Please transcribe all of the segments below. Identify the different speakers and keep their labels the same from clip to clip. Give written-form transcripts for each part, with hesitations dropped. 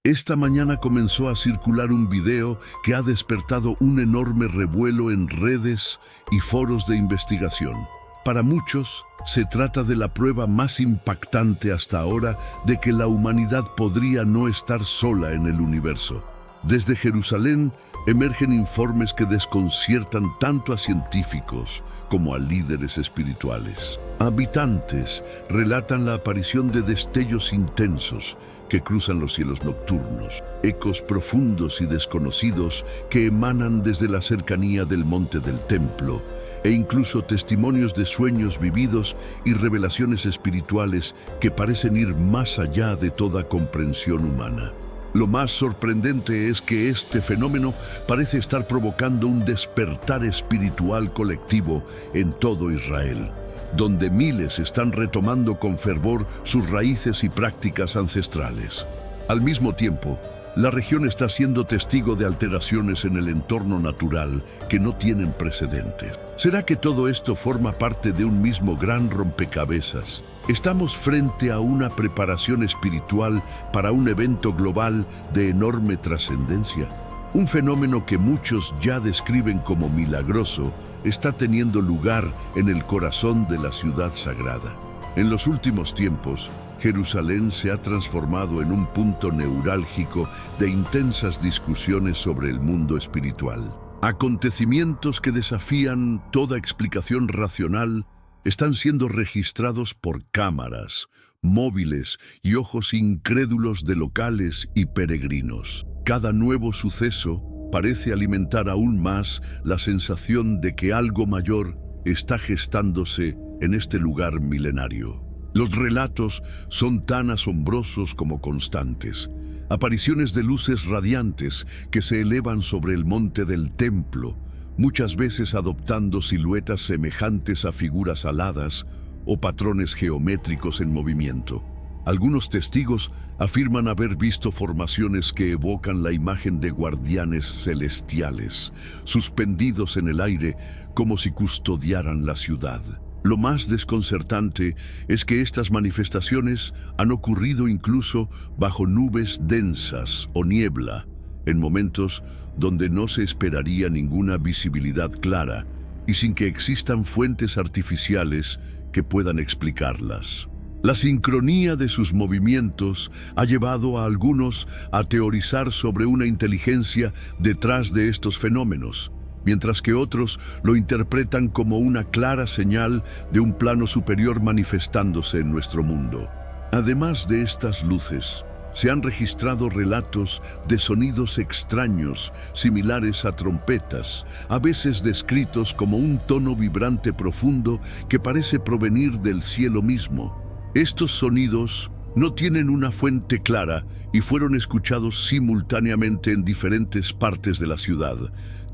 Speaker 1: Esta mañana comenzó a circular un video que ha despertado un enorme revuelo en redes y foros de investigación. Para muchos, se trata de la prueba más impactante hasta ahora de que la humanidad podría no estar sola en el universo. Desde Jerusalén emergen informes que desconciertan tanto a científicos como a líderes espirituales. Habitantes relatan la aparición de destellos intensos que cruzan los cielos nocturnos, ecos profundos y desconocidos que emanan desde la cercanía del monte del templo, e incluso testimonios de sueños vividos y revelaciones espirituales que parecen ir más allá de toda comprensión humana. Lo más sorprendente es que este fenómeno parece estar provocando un despertar espiritual colectivo en todo Israel, donde miles están retomando con fervor sus raíces y prácticas ancestrales. Al mismo tiempo, la región está siendo testigo de alteraciones en el entorno natural que no tienen precedentes. ¿Será que todo esto forma parte de un mismo gran rompecabezas? ¿Estamos frente a una preparación espiritual para un evento global de enorme trascendencia? Un fenómeno que muchos ya describen como milagroso está teniendo lugar en el corazón de la ciudad sagrada. En los últimos tiempos, Jerusalén se ha transformado en un punto neurálgico de intensas discusiones sobre el mundo espiritual. Acontecimientos que desafían toda explicación racional están siendo registrados por cámaras, móviles y ojos incrédulos de locales y peregrinos. Cada nuevo suceso parece alimentar aún más la sensación de que algo mayor está gestándose en este lugar milenario. Los relatos son tan asombrosos como constantes. Apariciones de luces radiantes que se elevan sobre el monte del templo, muchas veces adoptando siluetas semejantes a figuras aladas o patrones geométricos en movimiento. Algunos testigos afirman haber visto formaciones que evocan la imagen de guardianes celestiales, suspendidos en el aire como si custodiaran la ciudad. Lo más desconcertante es que estas manifestaciones han ocurrido incluso bajo nubes densas o niebla, en momentos donde no se esperaría ninguna visibilidad clara y sin que existan fuentes artificiales que puedan explicarlas. La sincronía de sus movimientos ha llevado a algunos a teorizar sobre una inteligencia detrás de estos fenómenos, mientras que otros lo interpretan como una clara señal de un plano superior manifestándose en nuestro mundo. Además de estas luces, se han registrado relatos de sonidos extraños, similares a trompetas, a veces descritos como un tono vibrante profundo que parece provenir del cielo mismo. Estos sonidos no tienen una fuente clara y fueron escuchados simultáneamente en diferentes partes de la ciudad,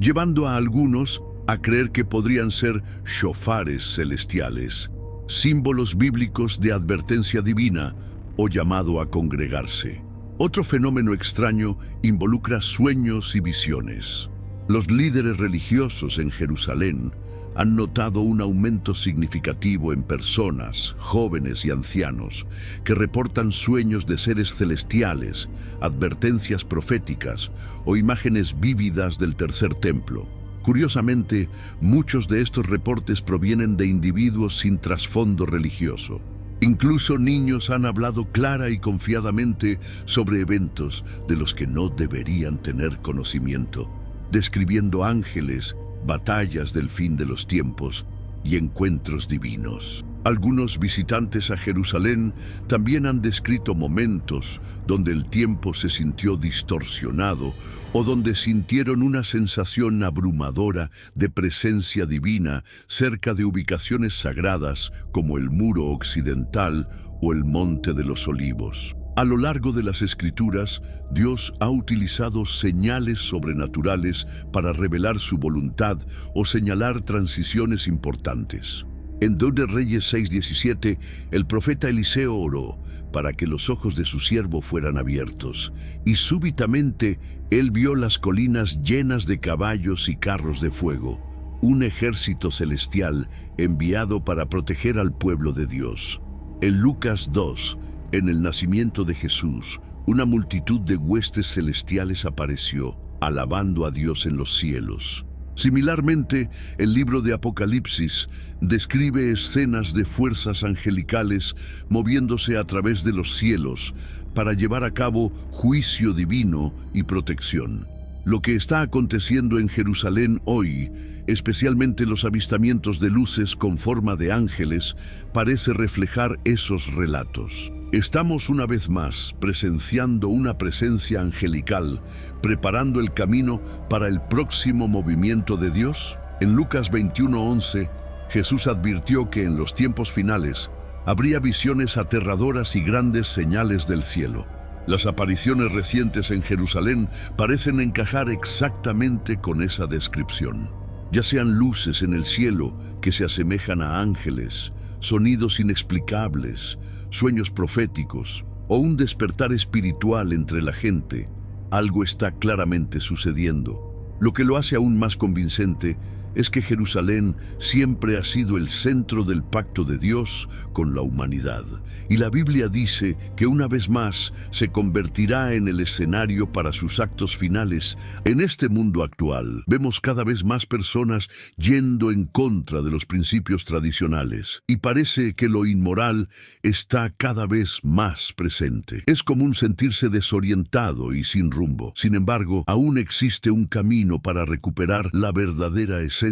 Speaker 1: llevando a algunos a creer que podrían ser shofares celestiales, símbolos bíblicos de advertencia divina o llamado a congregarse. Otro fenómeno extraño involucra sueños y visiones. Los líderes religiosos en Jerusalén han notado un aumento significativo en personas, jóvenes y ancianos, que reportan sueños de seres celestiales, advertencias proféticas o imágenes vívidas del tercer templo. Curiosamente, muchos de estos reportes provienen de individuos sin trasfondo religioso. Incluso niños han hablado clara y confiadamente sobre eventos de los que no deberían tener conocimiento, describiendo ángeles, batallas del fin de los tiempos y encuentros divinos. Algunos visitantes a Jerusalén también han descrito momentos donde el tiempo se sintió distorsionado o donde sintieron una sensación abrumadora de presencia divina cerca de ubicaciones sagradas como el Muro Occidental o el Monte de los Olivos. A lo largo de las Escrituras, Dios ha utilizado señales sobrenaturales para revelar su voluntad o señalar transiciones importantes. En 2 de Reyes 6:17, el profeta Eliseo oró para que los ojos de su siervo fueran abiertos, y súbitamente él vio las colinas llenas de caballos y carros de fuego, un ejército celestial enviado para proteger al pueblo de Dios. En Lucas 2, en el nacimiento de Jesús, una multitud de huestes celestiales apareció, alabando a Dios en los cielos. Similarmente, el libro de Apocalipsis describe escenas de fuerzas angelicales moviéndose a través de los cielos para llevar a cabo juicio divino y protección. Lo que está aconteciendo en Jerusalén hoy, especialmente los avistamientos de luces con forma de ángeles, parece reflejar esos relatos. Estamos una vez más presenciando una presencia angelical, preparando el camino para el próximo movimiento de Dios. En Lucas 21:11, Jesús advirtió que en los tiempos finales habría visiones aterradoras y grandes señales del cielo. Las apariciones recientes en Jerusalén parecen encajar exactamente con esa descripción. Ya sean luces en el cielo que se asemejan a ángeles, sonidos inexplicables, sueños proféticos o un despertar espiritual entre la gente, algo está claramente sucediendo. Lo que lo hace aún más convincente es que Jerusalén siempre ha sido el centro del pacto de Dios con la humanidad. Y la Biblia dice que una vez más se convertirá en el escenario para sus actos finales. En este mundo actual, vemos cada vez más personas yendo en contra de los principios tradicionales. Y parece que lo inmoral está cada vez más presente. Es común sentirse desorientado y sin rumbo. Sin embargo, aún existe un camino para recuperar la verdadera esencia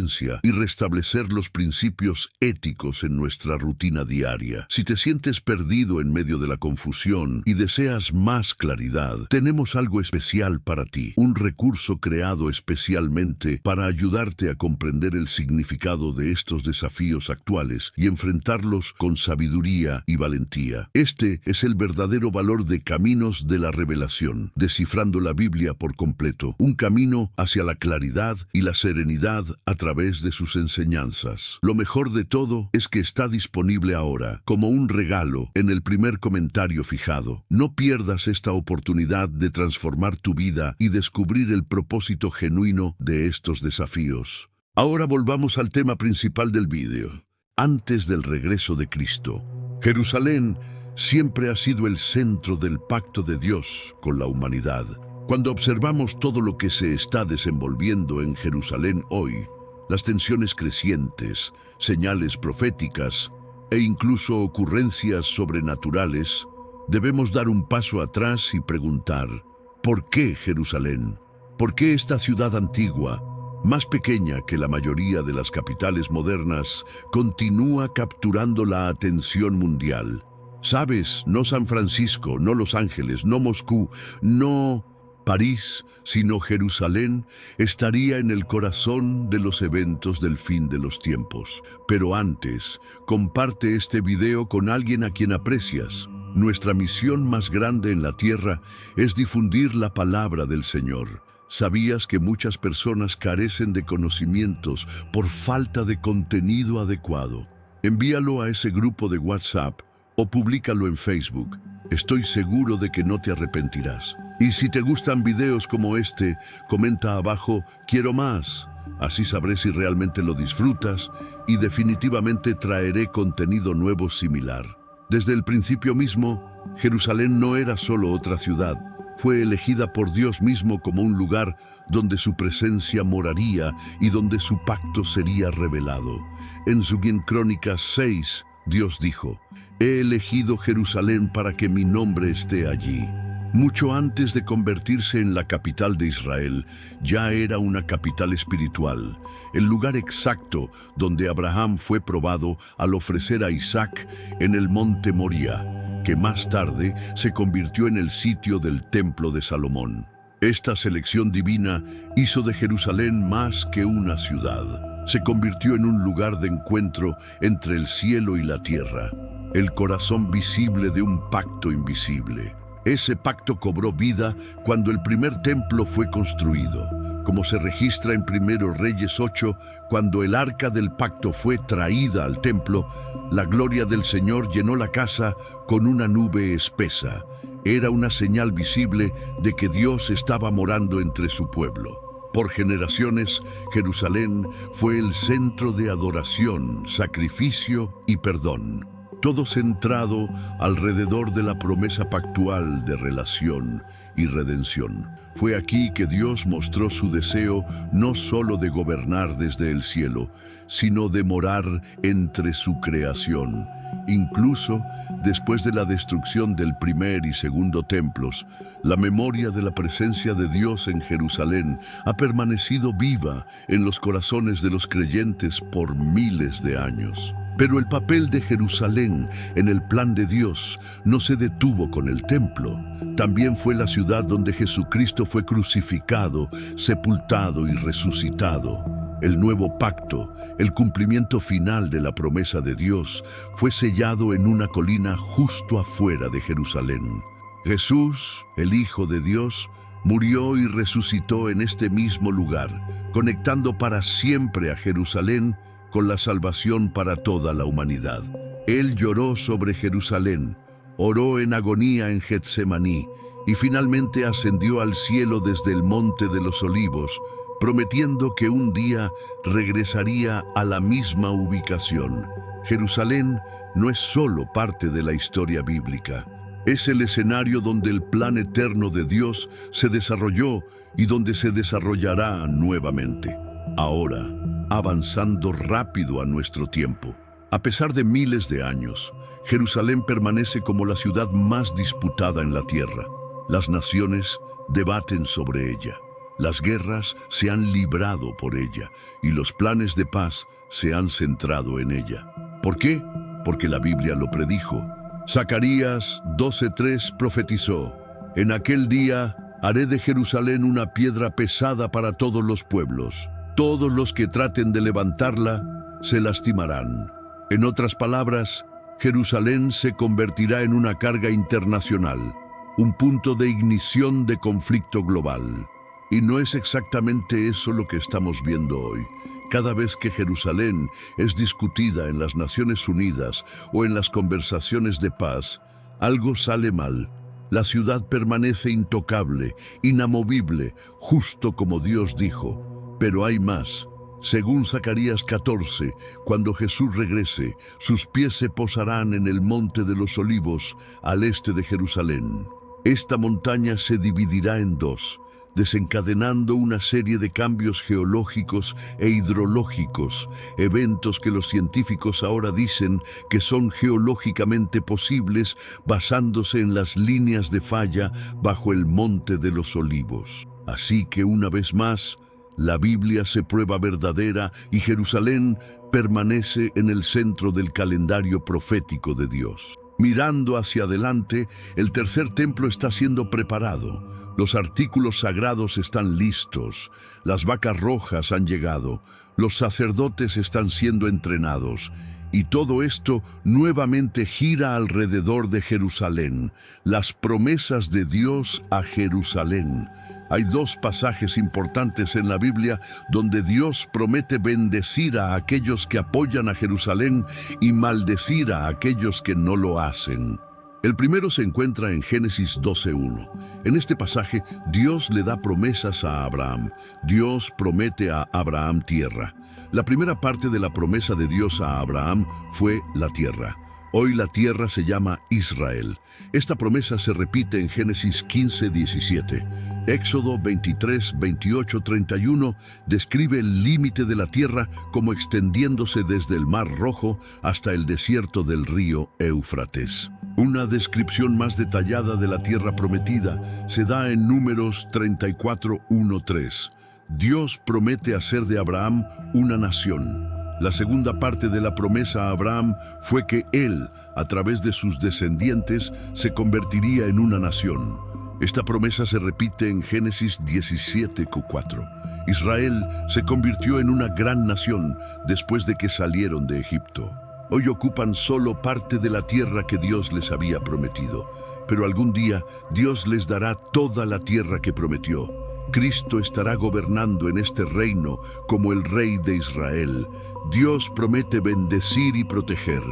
Speaker 1: y restablecer los principios éticos en nuestra rutina diaria. Si te sientes perdido en medio de la confusión y deseas más claridad, tenemos algo especial para ti, un recurso creado especialmente para ayudarte a comprender el significado de estos desafíos actuales y enfrentarlos con sabiduría y valentía. Este es el verdadero valor de Caminos de la Revelación, descifrando la Biblia por completo, un camino hacia la claridad y la serenidad a través de sus enseñanzas. Lo mejor de todo es que está disponible ahora, como un regalo, en el primer comentario fijado. No pierdas esta oportunidad de transformar tu vida y descubrir el propósito genuino de estos desafíos. Ahora volvamos al tema principal del vídeo. Antes del regreso de Cristo, Jerusalén siempre ha sido el centro del pacto de Dios con la humanidad. Cuando observamos todo lo que se está desenvolviendo en Jerusalén hoy, las tensiones crecientes, señales proféticas e incluso ocurrencias sobrenaturales, debemos dar un paso atrás y preguntar, ¿por qué Jerusalén? ¿Por qué esta ciudad antigua, más pequeña que la mayoría de las capitales modernas, continúa capturando la atención mundial? ¿Sabes? No San Francisco, no Los Ángeles, no Moscú, no París, sino Jerusalén estaría en el corazón de los eventos del fin de los tiempos. Pero antes, comparte este video con alguien a quien aprecias. Nuestra misión más grande en la tierra es difundir la palabra del Señor. ¿Sabías que muchas personas carecen de conocimientos por falta de contenido adecuado? Envíalo a ese grupo de WhatsApp o públicalo en Facebook. Estoy seguro de que no te arrepentirás. Y si te gustan videos como este, comenta abajo, quiero más. Así sabré si realmente lo disfrutas y definitivamente traeré contenido nuevo similar. Desde el principio mismo, Jerusalén no era solo otra ciudad. Fue elegida por Dios mismo como un lugar donde su presencia moraría y donde su pacto sería revelado. En Crónicas 6, Dios dijo, he elegido Jerusalén para que mi nombre esté allí. Mucho antes de convertirse en la capital de Israel, ya era una capital espiritual, el lugar exacto donde Abraham fue probado al ofrecer a Isaac en el monte Moría, que más tarde se convirtió en el sitio del templo de Salomón. Esta selección divina hizo de Jerusalén más que una ciudad. Se convirtió en un lugar de encuentro entre el cielo y la tierra, el corazón visible de un pacto invisible. Ese pacto cobró vida cuando el primer templo fue construido, como se registra en 1 Reyes 8, cuando el arca del pacto fue traída al templo, la gloria del Señor llenó la casa con una nube espesa. Era una señal visible de que Dios estaba morando entre su pueblo. Por generaciones, Jerusalén fue el centro de adoración, sacrificio y perdón. todo centrado alrededor de la promesa pactual de relación y redención. Fue aquí que Dios mostró su deseo no solo de gobernar desde el cielo, sino de morar entre su creación. Incluso después de la destrucción del primer y segundo templos, la memoria de la presencia de Dios en Jerusalén ha permanecido viva en los corazones de los creyentes por miles de años. Pero el papel de Jerusalén en el plan de Dios no se detuvo con el templo. También fue la ciudad donde Jesucristo fue crucificado, sepultado y resucitado. El nuevo pacto, el cumplimiento final de la promesa de Dios, fue sellado en una colina justo afuera de Jerusalén. Jesús, el Hijo de Dios, murió y resucitó en este mismo lugar, conectando para siempre a Jerusalén con la salvación para toda la humanidad. Él lloró sobre Jerusalén, oró en agonía en Getsemaní y finalmente ascendió al cielo desde el Monte de los Olivos, prometiendo que un día regresaría a la misma ubicación. Jerusalén no es solo parte de la historia bíblica. Es el escenario donde el plan eterno de Dios se desarrolló y donde se desarrollará nuevamente. Ahora, avanzando rápido a nuestro tiempo. A pesar de miles de años, Jerusalén permanece como la ciudad más disputada en la tierra. Las naciones debaten sobre ella. Las guerras se han librado por ella y los planes de paz se han centrado en ella. ¿Por qué? Porque la Biblia lo predijo. Zacarías 12:3 profetizó: «En aquel día haré de Jerusalén una piedra pesada para todos los pueblos. Todos los que traten de levantarla se lastimarán». En otras palabras, Jerusalén se convertirá en una carga internacional, un punto de ignición de conflicto global. Y no es exactamente eso lo que estamos viendo hoy. Cada vez que Jerusalén es discutida en las Naciones Unidas o en las conversaciones de paz, algo sale mal. La ciudad permanece intocable, inamovible, justo como Dios dijo. Pero hay más. Según Zacarías 14, cuando Jesús regrese, sus pies se posarán en el Monte de los Olivos, al este de Jerusalén. Esta montaña se dividirá en dos, desencadenando una serie de cambios geológicos e hidrológicos, eventos que los científicos ahora dicen que son geológicamente posibles basándose en las líneas de falla bajo el Monte de los Olivos. Así que una vez más, la Biblia se prueba verdadera y Jerusalén permanece en el centro del calendario profético de Dios. Mirando hacia adelante, el tercer templo está siendo preparado. Los artículos sagrados están listos, las vacas rojas han llegado, los sacerdotes están siendo entrenados, y todo esto nuevamente gira alrededor de Jerusalén, las promesas de Dios a Jerusalén. Hay dos pasajes importantes en la Biblia donde Dios promete bendecir a aquellos que apoyan a Jerusalén y maldecir a aquellos que no lo hacen. El primero se encuentra en Génesis 12:1. En este pasaje, Dios le da promesas a Abraham. Dios promete a Abraham tierra. La primera parte de la promesa de Dios a Abraham fue la tierra. Hoy la tierra se llama Israel. Esta promesa se repite en Génesis 15:17. Éxodo 23, 28, 31 describe el límite de la tierra como extendiéndose desde el Mar Rojo hasta el desierto del río Éufrates. Una descripción más detallada de la tierra prometida se da en Números 34, 1-3. Dios promete hacer de Abraham una nación. La segunda parte de la promesa a Abraham fue que él, a través de sus descendientes, se convertiría en una nación. Esta promesa se repite en Génesis 17:4. Israel se convirtió en una gran nación después de que salieron de Egipto. Hoy ocupan solo parte de la tierra que Dios les había prometido, pero algún día Dios les dará toda la tierra que prometió. Cristo estará gobernando en este reino como el Rey de Israel. Dios promete bendecir y proteger.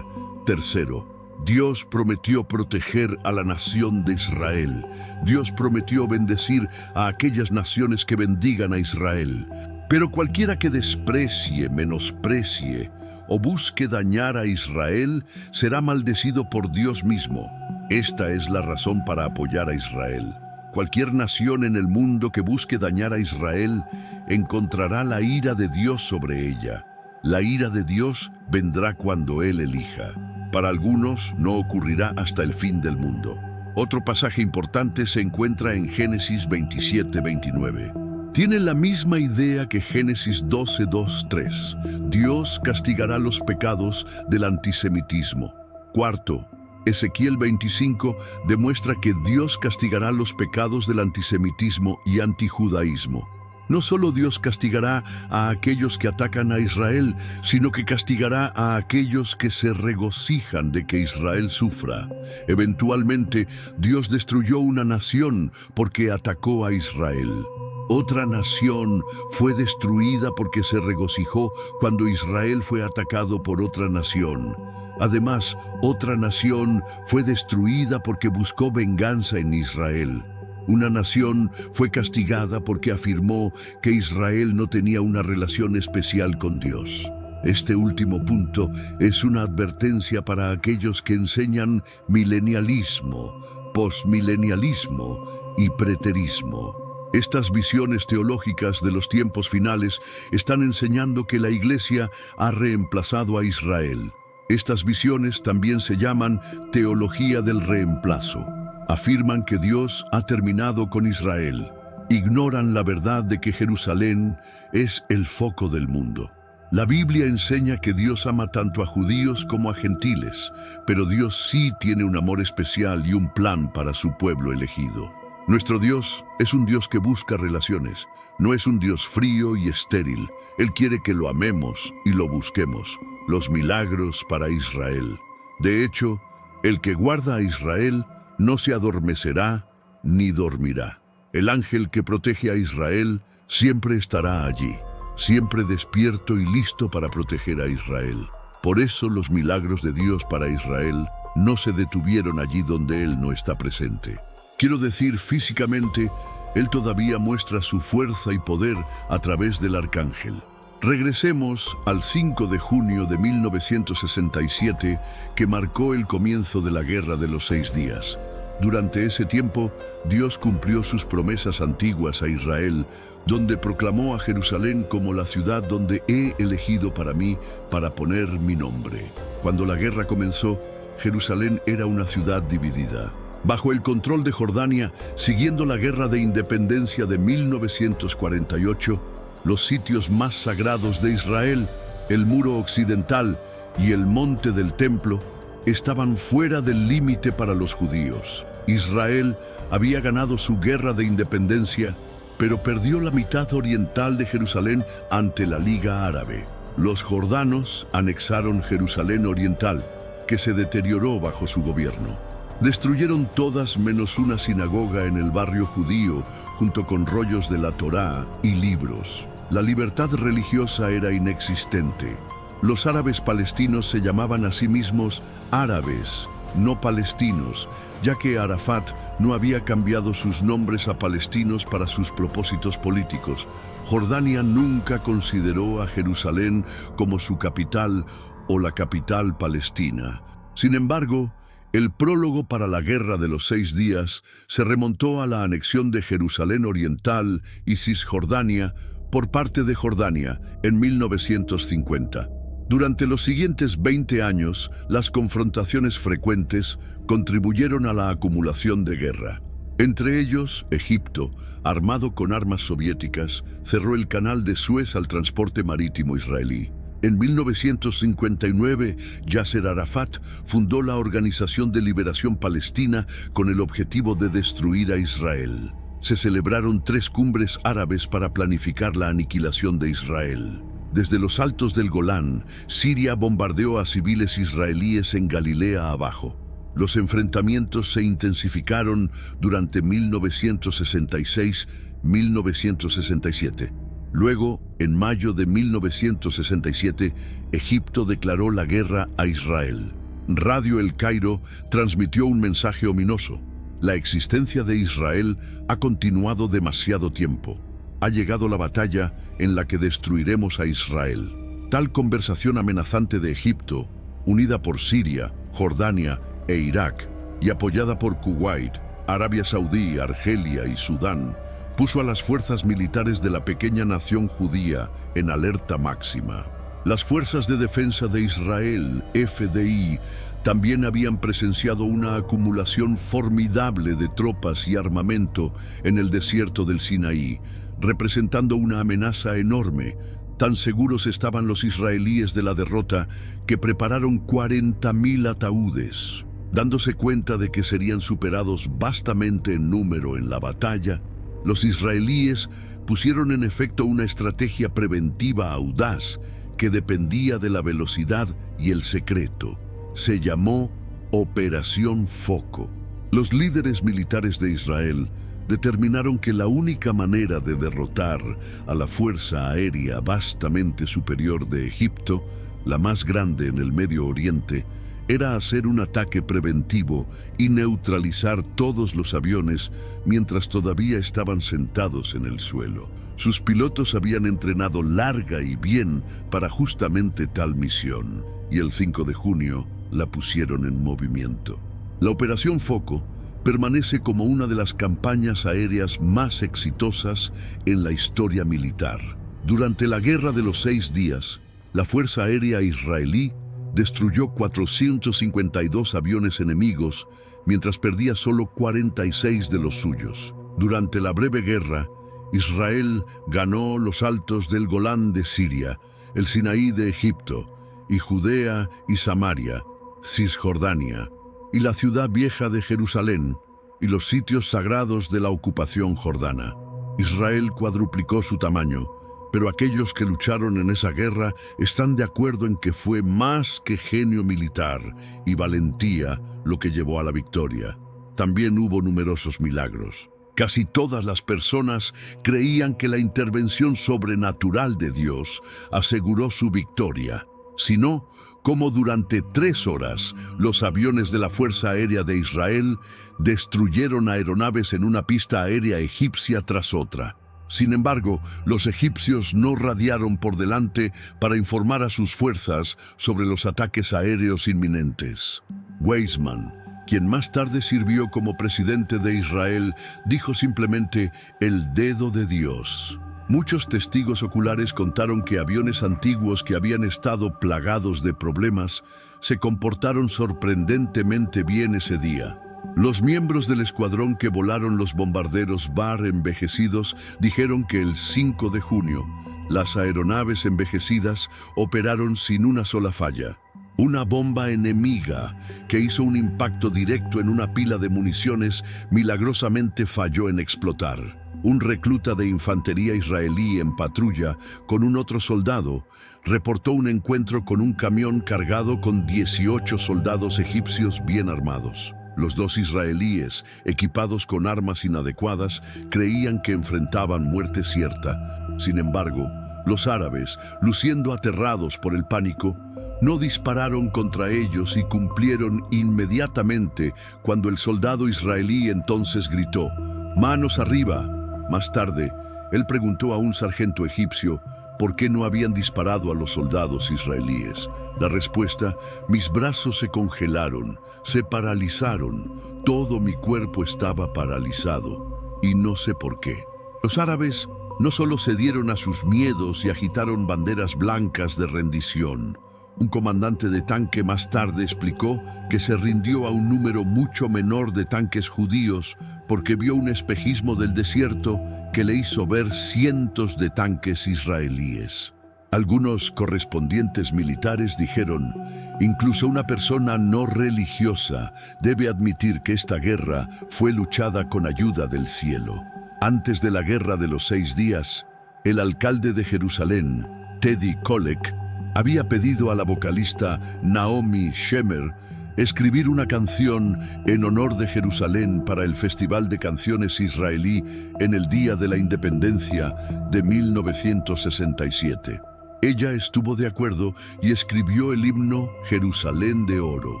Speaker 1: Tercero, Dios prometió proteger a la nación de Israel. Dios prometió bendecir a aquellas naciones que bendigan a Israel. Pero cualquiera que desprecie, menosprecie o busque dañar a Israel será maldecido por Dios mismo. Esta es la razón para apoyar a Israel. Cualquier nación en el mundo que busque dañar a Israel encontrará la ira de Dios sobre ella. La ira de Dios vendrá cuando Él elija. Para algunos no ocurrirá hasta el fin del mundo. Otro pasaje importante se encuentra en Génesis 27:29. Tiene la misma idea que Génesis 12:2-3. Dios castigará los pecados del antisemitismo. Cuarto, Ezequiel 25 demuestra que Dios castigará los pecados del antisemitismo y antijudaísmo. No solo Dios castigará a aquellos que atacan a Israel, sino que castigará a aquellos que se regocijan de que Israel sufra. Eventualmente, Dios destruyó una nación porque atacó a Israel. Otra nación fue destruida porque se regocijó cuando Israel fue atacado por otra nación. Además, otra nación fue destruida porque buscó venganza en Israel. Una nación fue castigada porque afirmó que Israel no tenía una relación especial con Dios. Este último punto es una advertencia para aquellos que enseñan milenialismo, postmilenialismo y preterismo. Estas visiones teológicas de los tiempos finales están enseñando que la Iglesia ha reemplazado a Israel. Estas visiones también se llaman teología del reemplazo. Afirman que Dios ha terminado con Israel. Ignoran la verdad de que Jerusalén es el foco del mundo. La Biblia enseña que Dios ama tanto a judíos como a gentiles, pero Dios sí tiene un amor especial y un plan para su pueblo elegido. Nuestro Dios es un Dios que busca relaciones, no es un Dios frío y estéril. Él quiere que lo amemos y lo busquemos. Los milagros para Israel. De hecho, el que guarda a Israel no se adormecerá ni dormirá. El ángel que protege a Israel siempre estará allí, siempre despierto y listo para proteger a Israel. Por eso los milagros de Dios para Israel no se detuvieron allí donde Él no está presente. Quiero decir, físicamente, Él todavía muestra su fuerza y poder a través del arcángel. Regresemos al 5 de junio de 1967, que marcó el comienzo de la Guerra de los 6 días. Durante ese tiempo, Dios cumplió sus promesas antiguas a Israel, donde proclamó a Jerusalén como la ciudad donde he elegido para mí, para poner mi nombre. Cuando la guerra comenzó, Jerusalén era una ciudad dividida. Bajo el control de Jordania, siguiendo la Guerra de Independencia de 1948, los sitios más sagrados de Israel, el muro occidental y el monte del templo, estaban fuera del límite para los judíos. Israel había ganado su guerra de independencia, pero perdió la mitad oriental de Jerusalén ante la Liga Árabe. Los jordanos anexaron Jerusalén oriental, que se deterioró bajo su gobierno. Destruyeron todas menos una sinagoga en el barrio judío, junto con rollos de la Torá y libros. La libertad religiosa era inexistente. Los árabes palestinos se llamaban a sí mismos árabes, no palestinos, ya que Arafat no había cambiado sus nombres a palestinos para sus propósitos políticos. Jordania nunca consideró a Jerusalén como su capital o la capital palestina. Sin embargo, el prólogo para la Guerra de los 6 días se remontó a la anexión de Jerusalén Oriental y Cisjordania por parte de Jordania en 1950. Durante los siguientes 20 años, las confrontaciones frecuentes contribuyeron a la acumulación de guerra. Entre ellos, Egipto, armado con armas soviéticas, cerró el canal de Suez al transporte marítimo israelí. En 1959, Yasser Arafat fundó la Organización de Liberación Palestina con el objetivo de destruir a Israel. Se celebraron 3 cumbres árabes para planificar la aniquilación de Israel. Desde los altos del Golán, Siria bombardeó a civiles israelíes en Galilea abajo. Los enfrentamientos se intensificaron durante 1966-1967. Luego, en mayo de 1967, Egipto declaró la guerra a Israel. Radio El Cairo transmitió un mensaje ominoso. La existencia de Israel ha continuado demasiado tiempo. Ha llegado la batalla en la que destruiremos a Israel. Tal conversación amenazante de Egipto, unida por Siria, Jordania e Irak, y apoyada por Kuwait, Arabia Saudí, Argelia y Sudán, puso a las fuerzas militares de la pequeña nación judía en alerta máxima. Las Fuerzas de Defensa de Israel, FDI, también habían presenciado una acumulación formidable de tropas y armamento en el desierto del Sinaí, representando una amenaza enorme. Tan seguros estaban los israelíes de la derrota que prepararon 40.000 ataúdes. Dándose cuenta de que serían superados vastamente en número en la batalla, los israelíes pusieron en efecto una estrategia preventiva audaz que dependía de la velocidad y el secreto. Se llamó Operación Foco. Los líderes militares de Israel determinaron que la única manera de derrotar a la fuerza aérea vastamente superior de Egipto, la más grande en el Medio Oriente, era hacer un ataque preventivo y neutralizar todos los aviones mientras todavía estaban sentados en el suelo. Sus pilotos habían entrenado larga y bien para justamente tal misión, y el 5 de junio la pusieron en movimiento. La Operación Foco permanece como una de las campañas aéreas más exitosas en la historia militar. Durante la Guerra de los 6 días, la Fuerza Aérea Israelí destruyó 452 aviones enemigos, mientras perdía solo 46 de los suyos. Durante la breve guerra, Israel ganó los altos del Golán de Siria, el Sinaí de Egipto, y Judea y Samaria, Cisjordania, y la ciudad vieja de Jerusalén, y los sitios sagrados de la ocupación jordana. Israel cuadruplicó su tamaño, pero aquellos que lucharon en esa guerra están de acuerdo en que fue más que genio militar y valentía lo que llevó a la victoria. También hubo numerosos milagros. Casi todas las personas creían que la intervención sobrenatural de Dios aseguró su victoria. Si no, como durante 3 horas los aviones de la Fuerza Aérea de Israel destruyeron aeronaves en una pista aérea egipcia tras otra. Sin embargo, los egipcios no radiaron por delante para informar a sus fuerzas sobre los ataques aéreos inminentes. Weizmann, quien más tarde sirvió como presidente de Israel, dijo simplemente «el dedo de Dios». Muchos testigos oculares contaron que aviones antiguos que habían estado plagados de problemas se comportaron sorprendentemente bien ese día. Los miembros del escuadrón que volaron los bombarderos Bar envejecidos dijeron que el 5 de junio las aeronaves envejecidas operaron sin una sola falla. Una bomba enemiga que hizo un impacto directo en una pila de municiones milagrosamente falló en explotar. Un recluta de infantería israelí en patrulla con un otro soldado reportó un encuentro con un camión cargado con 18 soldados egipcios bien armados. Los 2 israelíes, equipados con armas inadecuadas, creían que enfrentaban muerte cierta. Sin embargo, los árabes, luciendo aterrados por el pánico, no dispararon contra ellos y cumplieron inmediatamente cuando el soldado israelí entonces gritó, «¡Manos arriba!». Más tarde, él preguntó a un sargento egipcio por qué no habían disparado a los soldados israelíes. La respuesta, «mis brazos se congelaron, se paralizaron, todo mi cuerpo estaba paralizado, y no sé por qué». Los árabes no solo cedieron a sus miedos y agitaron banderas blancas de rendición. Un comandante de tanque más tarde explicó que se rindió a un número mucho menor de tanques judíos porque vio un espejismo del desierto que le hizo ver cientos de tanques israelíes. Algunos correspondientes militares dijeron, incluso una persona no religiosa debe admitir que esta guerra fue luchada con ayuda del cielo. Antes de la Guerra de los 6 días, el alcalde de Jerusalén, Teddy Kollek, había pedido a la vocalista Naomi Shemer escribir una canción en honor de Jerusalén para el Festival de Canciones Israelí en el Día de la Independencia de 1967. Ella estuvo de acuerdo y escribió el himno Jerusalén de Oro,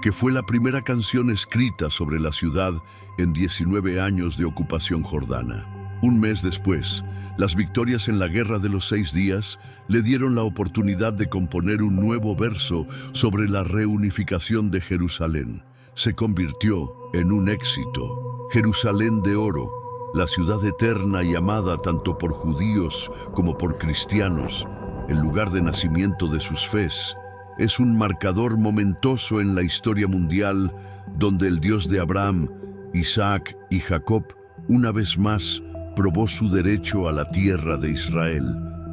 Speaker 1: que fue la primera canción escrita sobre la ciudad en 19 años de ocupación jordana. Un mes después, las victorias en la Guerra de los 6 días le dieron la oportunidad de componer un nuevo verso sobre la reunificación de Jerusalén. Se convirtió en un éxito. Jerusalén de oro, la ciudad eterna y amada tanto por judíos como por cristianos, el lugar de nacimiento de sus fes, es un marcador momentoso en la historia mundial donde el Dios de Abraham, Isaac y Jacob una vez más probó su derecho a la tierra de Israel.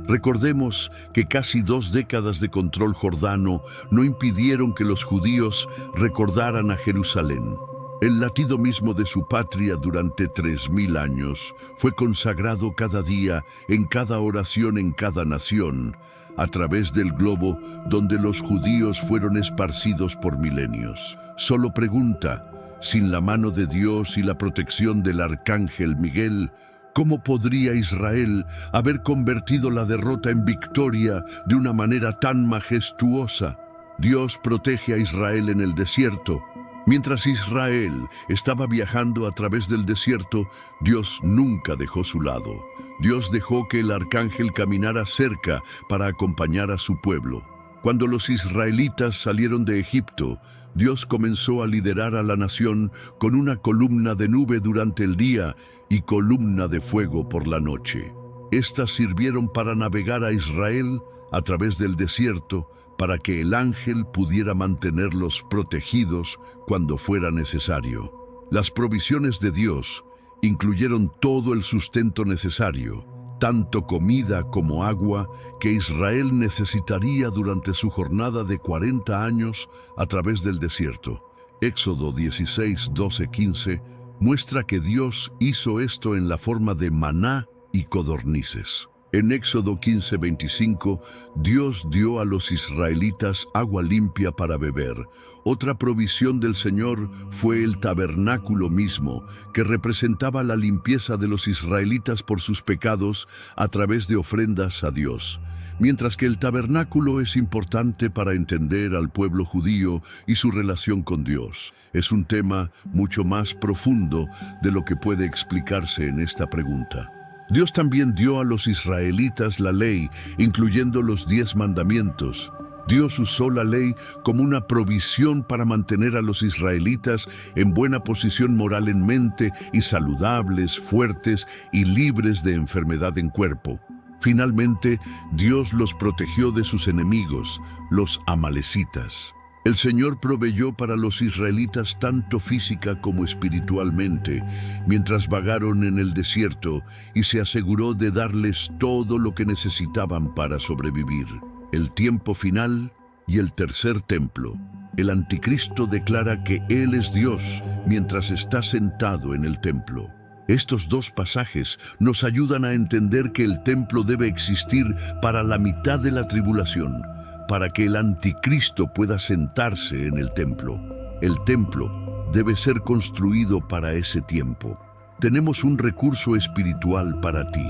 Speaker 1: Recordemos que casi 2 décadas de control jordano no impidieron que los judíos recordaran a Jerusalén. El latido mismo de su patria durante 3000 años fue consagrado cada día, en cada oración, en cada nación, a través del globo donde los judíos fueron esparcidos por milenios. Solo pregunta, sin la mano de Dios y la protección del arcángel Miguel, ¿cómo podría Israel haber convertido la derrota en victoria de una manera tan majestuosa? Dios protege a Israel en el desierto. Mientras Israel estaba viajando a través del desierto, Dios nunca dejó su lado. Dios dejó que el arcángel caminara cerca para acompañar a su pueblo. Cuando los israelitas salieron de Egipto, Dios comenzó a liderar a la nación con una columna de nube durante el día y columna de fuego por la noche. Estas sirvieron para navegar a Israel a través del desierto para que el ángel pudiera mantenerlos protegidos cuando fuera necesario. Las provisiones de Dios incluyeron todo el sustento necesario, tanto comida como agua, que Israel necesitaría durante su jornada de 40 años a través del desierto. Éxodo 16, 12, 15 muestra que Dios hizo esto en la forma de maná y codornices. En Éxodo 15, 25, Dios dio a los israelitas agua limpia para beber. Otra provisión del Señor fue el tabernáculo mismo, que representaba la limpieza de los israelitas por sus pecados a través de ofrendas a Dios. Mientras que el tabernáculo es importante para entender al pueblo judío y su relación con Dios, es un tema mucho más profundo de lo que puede explicarse en esta pregunta. Dios también dio a los israelitas la ley, incluyendo los 10 mandamientos. Dios usó la ley como una provisión para mantener a los israelitas en buena posición moral en mente y saludables, fuertes y libres de enfermedad en cuerpo. Finalmente, Dios los protegió de sus enemigos, los amalecitas. El Señor proveyó para los israelitas tanto física como espiritualmente, mientras vagaron en el desierto, y se aseguró de darles todo lo que necesitaban para sobrevivir. El tiempo final y el tercer templo. El anticristo declara que Él es Dios mientras está sentado en el templo. Estos 2 pasajes nos ayudan a entender que el templo debe existir para la mitad de la tribulación, para que el anticristo pueda sentarse en el templo. El templo debe ser construido para ese tiempo. Tenemos un recurso espiritual para ti.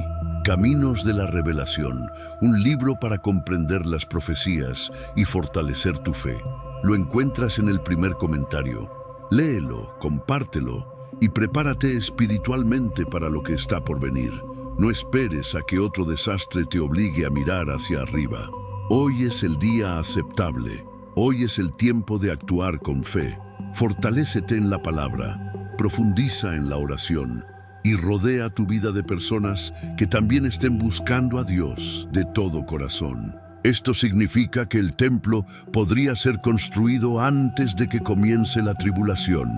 Speaker 1: Caminos de la Revelación, un libro para comprender las profecías y fortalecer tu fe. Lo encuentras en el primer comentario. Léelo, compártelo y prepárate espiritualmente para lo que está por venir. No esperes a que otro desastre te obligue a mirar hacia arriba. Hoy es el día aceptable. Hoy es el tiempo de actuar con fe. Fortalécete en la palabra, profundiza en la oración y rodea tu vida de personas que también estén buscando a Dios de todo corazón. Esto significa que el templo podría ser construido antes de que comience la tribulación.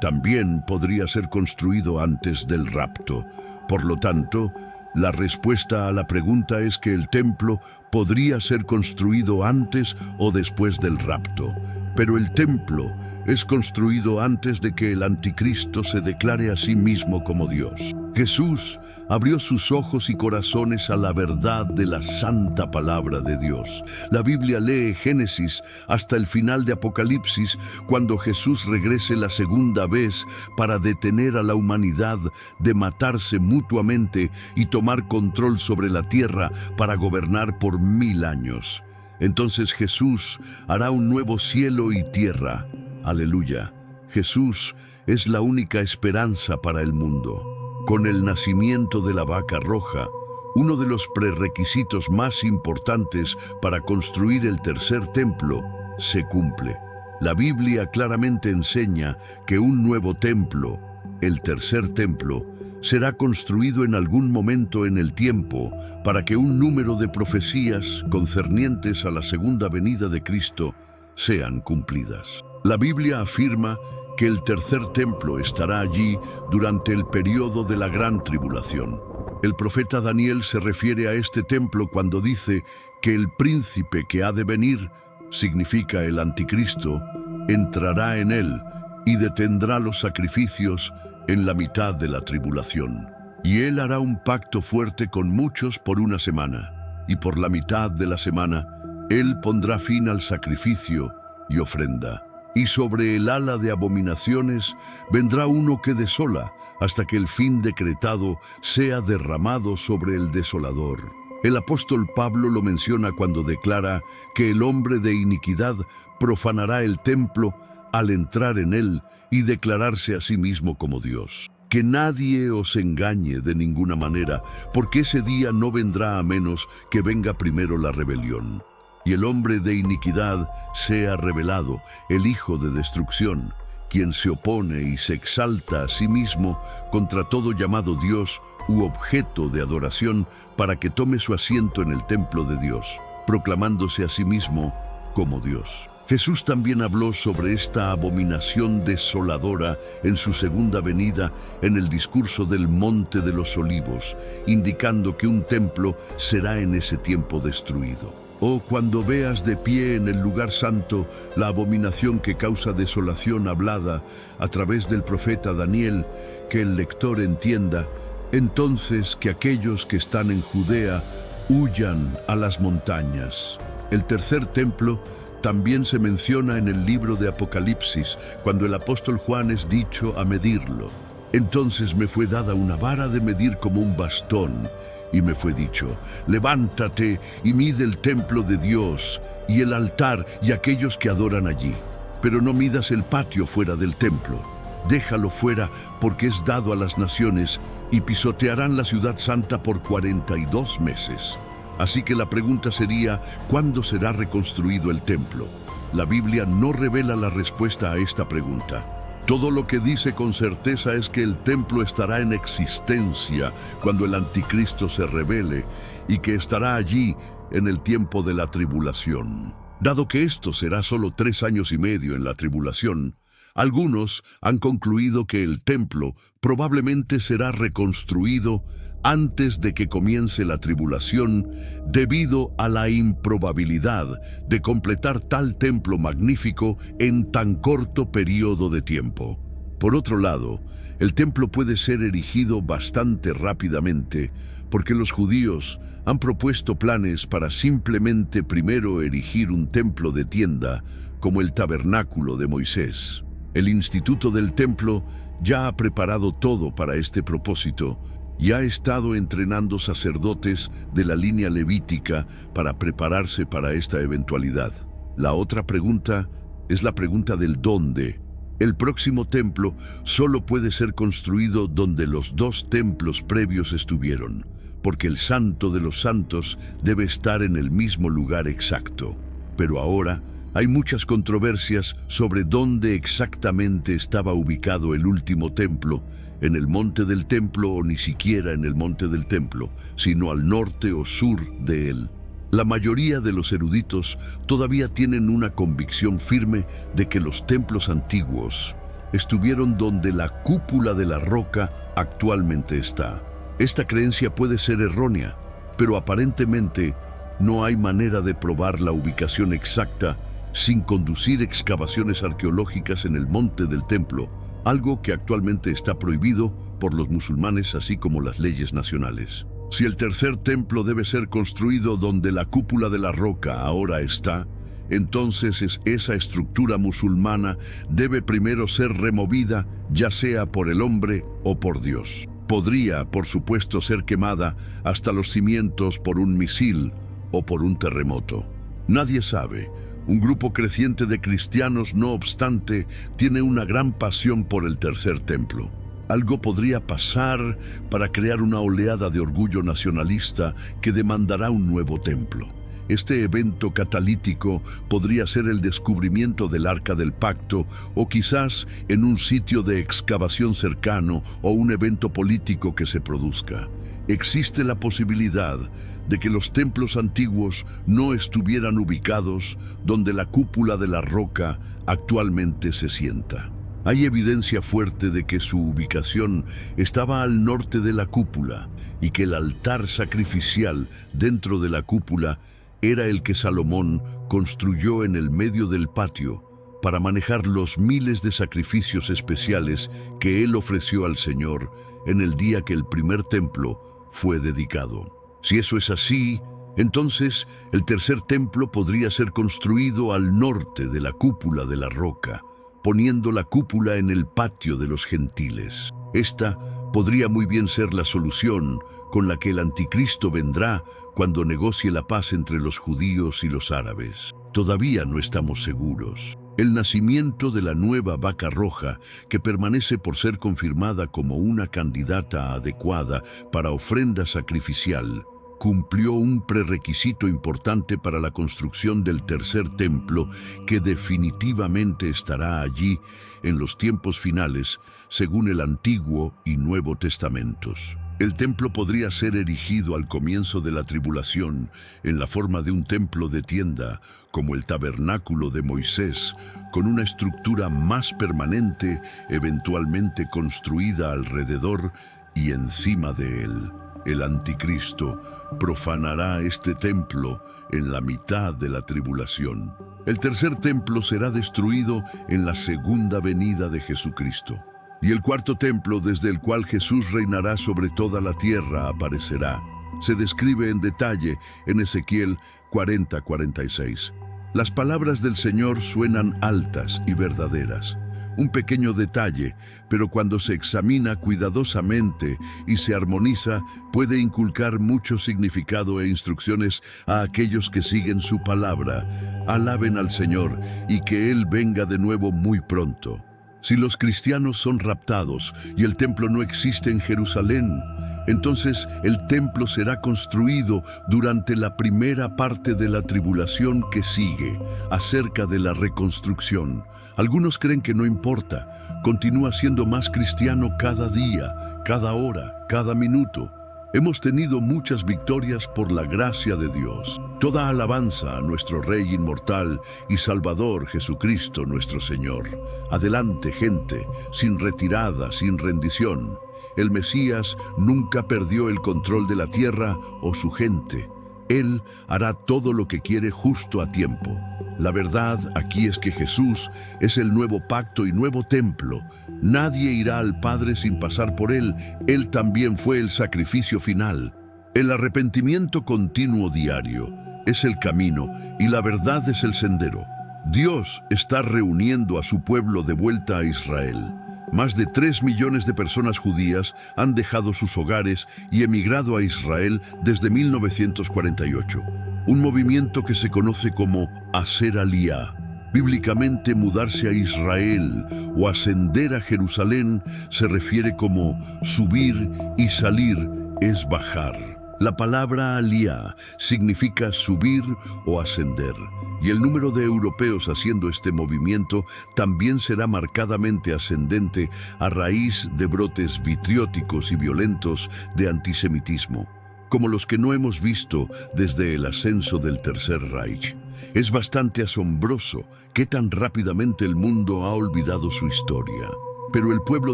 Speaker 1: También podría ser construido antes del rapto. Por lo tanto, la respuesta a la pregunta es que el templo podría ser construido antes o después del rapto. Pero el templo es construido antes de que el anticristo se declare a sí mismo como Dios. Jesús abrió sus ojos y corazones a la verdad de la santa palabra de Dios. La Biblia lee Génesis hasta el final de Apocalipsis, cuando Jesús regrese la segunda vez para detener a la humanidad de matarse mutuamente y tomar control sobre la tierra para gobernar por 1000 años. Entonces Jesús hará un nuevo cielo y tierra. Aleluya. Jesús es la única esperanza para el mundo. Con el nacimiento de la vaca roja, uno de los prerequisitos más importantes para construir el tercer templo se cumple. La Biblia claramente enseña que un nuevo templo, el tercer templo, será construido en algún momento en el tiempo para que un número de profecías concernientes a la segunda venida de Cristo sean cumplidas. La Biblia afirma que el tercer templo estará allí durante el periodo de la gran tribulación. El profeta Daniel se refiere a este templo cuando dice que el príncipe que ha de venir, significa el anticristo, entrará en él y detendrá los sacrificios en la mitad de la tribulación. Y él hará un pacto fuerte con muchos por una semana, y por la mitad de la semana, él pondrá fin al sacrificio y ofrenda. Y sobre el ala de abominaciones vendrá uno que desola, hasta que el fin decretado sea derramado sobre el desolador. El apóstol Pablo lo menciona cuando declara que el hombre de iniquidad profanará el templo al entrar en él y declararse a sí mismo como Dios. Que nadie os engañe de ninguna manera, porque ese día no vendrá a menos que venga primero la rebelión. Y el hombre de iniquidad sea revelado, el hijo de destrucción, quien se opone y se exalta a sí mismo contra todo llamado Dios u objeto de adoración para que tome su asiento en el templo de Dios, proclamándose a sí mismo como Dios. Jesús también habló sobre esta abominación desoladora en su segunda venida en el discurso del Monte de los Olivos, indicando que un templo será en ese tiempo destruido. O cuando veas de pie en el lugar santo la abominación que causa desolación hablada a través del profeta Daniel, que el lector entienda, entonces que aquellos que están en Judea huyan a las montañas. El tercer templo también se menciona en el libro de Apocalipsis, cuando el apóstol Juan es dicho a medirlo. Entonces me fue dada una vara de medir como un bastón, y me fue dicho: levántate y mide el templo de Dios, y el altar y aquellos que adoran allí. Pero no midas el patio fuera del templo. Déjalo fuera, porque es dado a las naciones, y pisotearán la ciudad santa por 42 meses. Así que la pregunta sería, ¿cuándo será reconstruido el templo? La Biblia no revela la respuesta a esta pregunta. Todo lo que dice con certeza es que el templo estará en existencia cuando el anticristo se revele y que estará allí en el tiempo de la tribulación. Dado que esto será solo 3 años y medio en la tribulación, algunos han concluido que el templo probablemente será reconstruido antes de que comience la tribulación, debido a la improbabilidad de completar tal templo magnífico en tan corto periodo de tiempo. Por otro lado, el templo puede ser erigido bastante rápidamente, porque los judíos han propuesto planes para simplemente primero erigir un templo de tienda, como el tabernáculo de Moisés. El Instituto del Templo ya ha preparado todo para este propósito, y ha estado entrenando sacerdotes de la línea levítica para prepararse para esta eventualidad. La otra pregunta es la pregunta del dónde. El próximo templo solo puede ser construido donde los 2 templos previos estuvieron, porque el Santo de los Santos debe estar en el mismo lugar exacto. Pero ahora hay muchas controversias sobre dónde exactamente estaba ubicado el último templo, en el monte del templo o ni siquiera en el monte del templo, sino al norte o sur de él. La mayoría de los eruditos todavía tienen una convicción firme de que los templos antiguos estuvieron donde la cúpula de la roca actualmente está. Esta creencia puede ser errónea, pero aparentemente no hay manera de probar la ubicación exacta sin conducir excavaciones arqueológicas en el monte del templo, algo que actualmente está prohibido por los musulmanes así como las leyes nacionales. Si el tercer templo debe ser construido donde la cúpula de la roca ahora está, entonces esa estructura musulmana debe primero ser removida, ya sea por el hombre o por Dios. Podría, por supuesto, ser quemada hasta los cimientos por un misil o por un terremoto. Nadie sabe. Un grupo creciente de cristianos, no obstante, tiene una gran pasión por el tercer templo. Algo podría pasar para crear una oleada de orgullo nacionalista que demandará un nuevo templo. Este evento catalítico podría ser el descubrimiento del Arca del Pacto o quizás en un sitio de excavación cercano o un evento político que se produzca. Existe la posibilidad de que los templos antiguos no estuvieran ubicados donde la cúpula de la roca actualmente se sienta. Hay evidencia fuerte de que su ubicación estaba al norte de la cúpula y que el altar sacrificial dentro de la cúpula era el que Salomón construyó en el medio del patio para manejar los miles de sacrificios especiales que él ofreció al Señor en el día que el primer templo fue dedicado. Si eso es así, entonces el tercer templo podría ser construido al norte de la cúpula de la roca, poniendo la cúpula en el patio de los gentiles. Esta podría muy bien ser la solución con la que el anticristo vendrá cuando negocie la paz entre los judíos y los árabes. Todavía no estamos seguros. El nacimiento de la nueva vaca roja, que permanece por ser confirmada como una candidata adecuada para ofrenda sacrificial, cumplió un prerequisito importante para la construcción del tercer templo, que definitivamente estará allí en los tiempos finales, según el Antiguo y Nuevo Testamentos. El templo podría ser erigido al comienzo de la tribulación en la forma de un templo de tienda, como el tabernáculo de Moisés, con una estructura más permanente, eventualmente construida alrededor y encima de él. El anticristo profanará este templo en la mitad de la tribulación. El tercer templo será destruido en la segunda venida de Jesucristo. Y el cuarto templo, desde el cual Jesús reinará sobre toda la tierra, aparecerá. Se describe en detalle en Ezequiel 40:46. Las palabras del Señor suenan altas y verdaderas. Un pequeño detalle, pero cuando se examina cuidadosamente y se armoniza, puede inculcar mucho significado e instrucciones a aquellos que siguen su palabra. Alaben al Señor y que Él venga de nuevo muy pronto. Si los cristianos son raptados y el templo no existe en Jerusalén, entonces el templo será construido durante la primera parte de la tribulación que sigue, acerca de la reconstrucción. Algunos creen que no importa, continúa siendo más cristiano cada día, cada hora, cada minuto. Hemos tenido muchas victorias por la gracia de Dios. Toda alabanza a nuestro Rey inmortal y Salvador Jesucristo nuestro Señor. Adelante, gente, sin retirada, sin rendición. El Mesías nunca perdió el control de la tierra o su gente. Él hará todo lo que quiere justo a tiempo. La verdad aquí es que Jesús es el nuevo pacto y nuevo templo. Nadie irá al Padre sin pasar por Él. Él también fue el sacrificio final. El arrepentimiento continuo diario es el camino y la verdad es el sendero. Dios está reuniendo a su pueblo de vuelta a Israel. Más de 3 millones de personas judías han dejado sus hogares y emigrado a Israel desde 1948. Un movimiento que se conoce como Hacer Aliyá. Bíblicamente, mudarse a Israel o ascender a Jerusalén se refiere como subir y salir es bajar. La palabra aliyá significa subir o ascender, y el número de europeos haciendo este movimiento también será marcadamente ascendente a raíz de brotes vitrióticos y violentos de antisemitismo, como los que no hemos visto desde el ascenso del Tercer Reich. Es bastante asombroso que tan rápidamente el mundo ha olvidado su historia. Pero el pueblo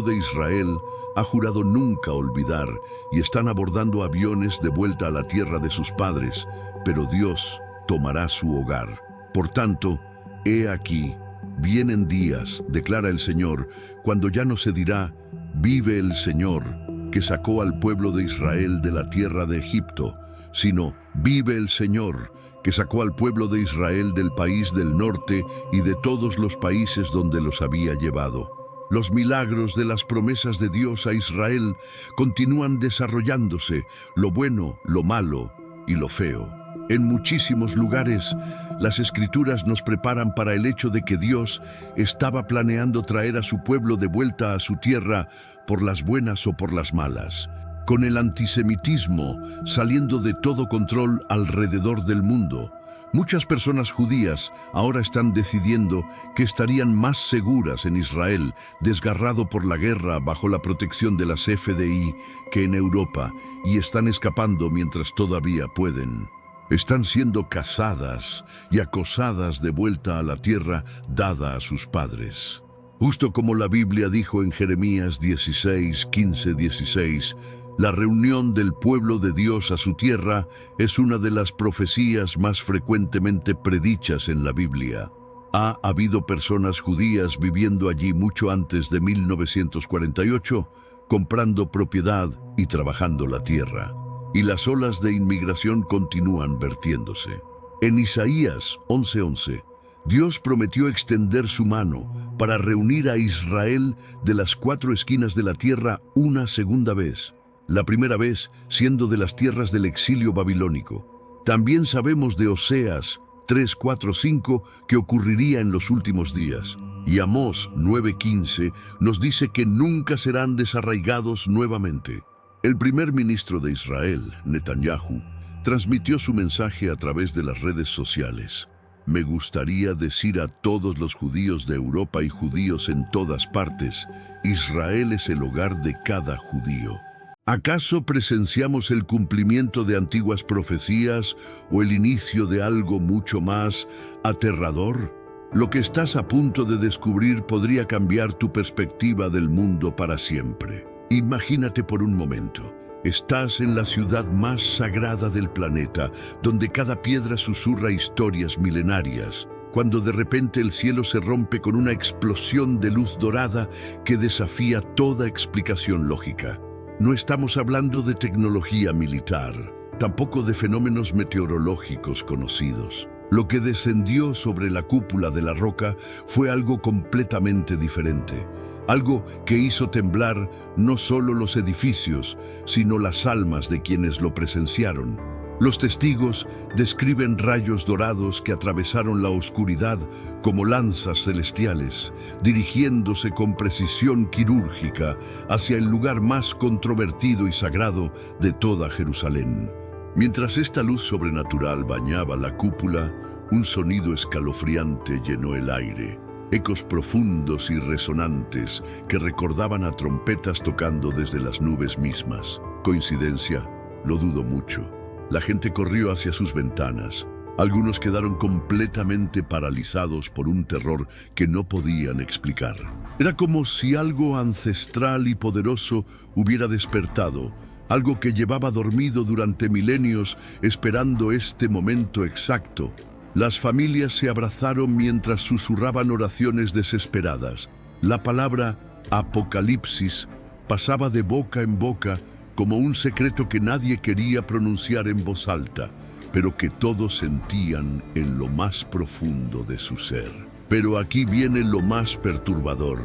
Speaker 1: de Israel ha jurado nunca olvidar y están abordando aviones de vuelta a la tierra de sus padres, pero Dios tomará su hogar. Por tanto, he aquí, vienen días, declara el Señor, cuando ya no se dirá, vive el Señor, que sacó al pueblo de Israel de la tierra de Egipto, sino, vive el Señor, que sacó al pueblo de Israel del país del norte y de todos los países donde los había llevado. Los milagros de las promesas de Dios a Israel continúan desarrollándose, lo bueno, lo malo y lo feo. En muchísimos lugares, las Escrituras nos preparan para el hecho de que Dios estaba planeando traer a su pueblo de vuelta a su tierra por las buenas o por las malas. Con el antisemitismo saliendo de todo control alrededor del mundo, muchas personas judías ahora están decidiendo que estarían más seguras en Israel, desgarrado por la guerra bajo la protección de las FDI, que en Europa, y están escapando mientras todavía pueden. Están siendo cazadas y acosadas de vuelta a la tierra dada a sus padres. Justo como la Biblia dijo en Jeremías 16, 15, 16, la reunión del pueblo de Dios a su tierra es una de las profecías más frecuentemente predichas en la Biblia. Ha habido personas judías viviendo allí mucho antes de 1948, comprando propiedad y trabajando la tierra. Y las olas de inmigración continúan vertiéndose. En Isaías 11:11, Dios prometió extender su mano para reunir a Israel de las 4 esquinas de la tierra una segunda vez. La primera vez siendo de las tierras del exilio babilónico. También sabemos de Oseas 3, 4, 5 que ocurriría en los últimos días. Y Amós 9:15 nos dice que nunca serán desarraigados nuevamente. El primer ministro de Israel, Netanyahu, transmitió su mensaje a través de las redes sociales. Me gustaría decir a todos los judíos de Europa y judíos en todas partes, Israel es el hogar de cada judío. ¿Acaso presenciamos el cumplimiento de antiguas profecías o el inicio de algo mucho más aterrador? Lo que estás a punto de descubrir podría cambiar tu perspectiva del mundo para siempre. Imagínate por un momento, estás en la ciudad más sagrada del planeta, donde cada piedra susurra historias milenarias, cuando de repente el cielo se rompe con una explosión de luz dorada que desafía toda explicación lógica. No estamos hablando de tecnología militar, tampoco de fenómenos meteorológicos conocidos. Lo que descendió sobre la cúpula de la roca fue algo completamente diferente. Algo que hizo temblar no solo los edificios, sino las almas de quienes lo presenciaron. Los testigos describen rayos dorados que atravesaron la oscuridad como lanzas celestiales, dirigiéndose con precisión quirúrgica hacia el lugar más controvertido y sagrado de toda Jerusalén. Mientras esta luz sobrenatural bañaba la cúpula, un sonido escalofriante llenó el aire. Ecos profundos y resonantes que recordaban a trompetas tocando desde las nubes mismas. ¿Coincidencia? Lo dudo mucho. La gente corrió hacia sus ventanas. Algunos quedaron completamente paralizados por un terror que no podían explicar. Era como si algo ancestral y poderoso hubiera despertado, algo que llevaba dormido durante milenios esperando este momento exacto. Las familias se abrazaron mientras susurraban oraciones desesperadas. La palabra Apocalipsis pasaba de boca en boca como un secreto que nadie quería pronunciar en voz alta, pero que todos sentían en lo más profundo de su ser. Pero aquí viene lo más perturbador.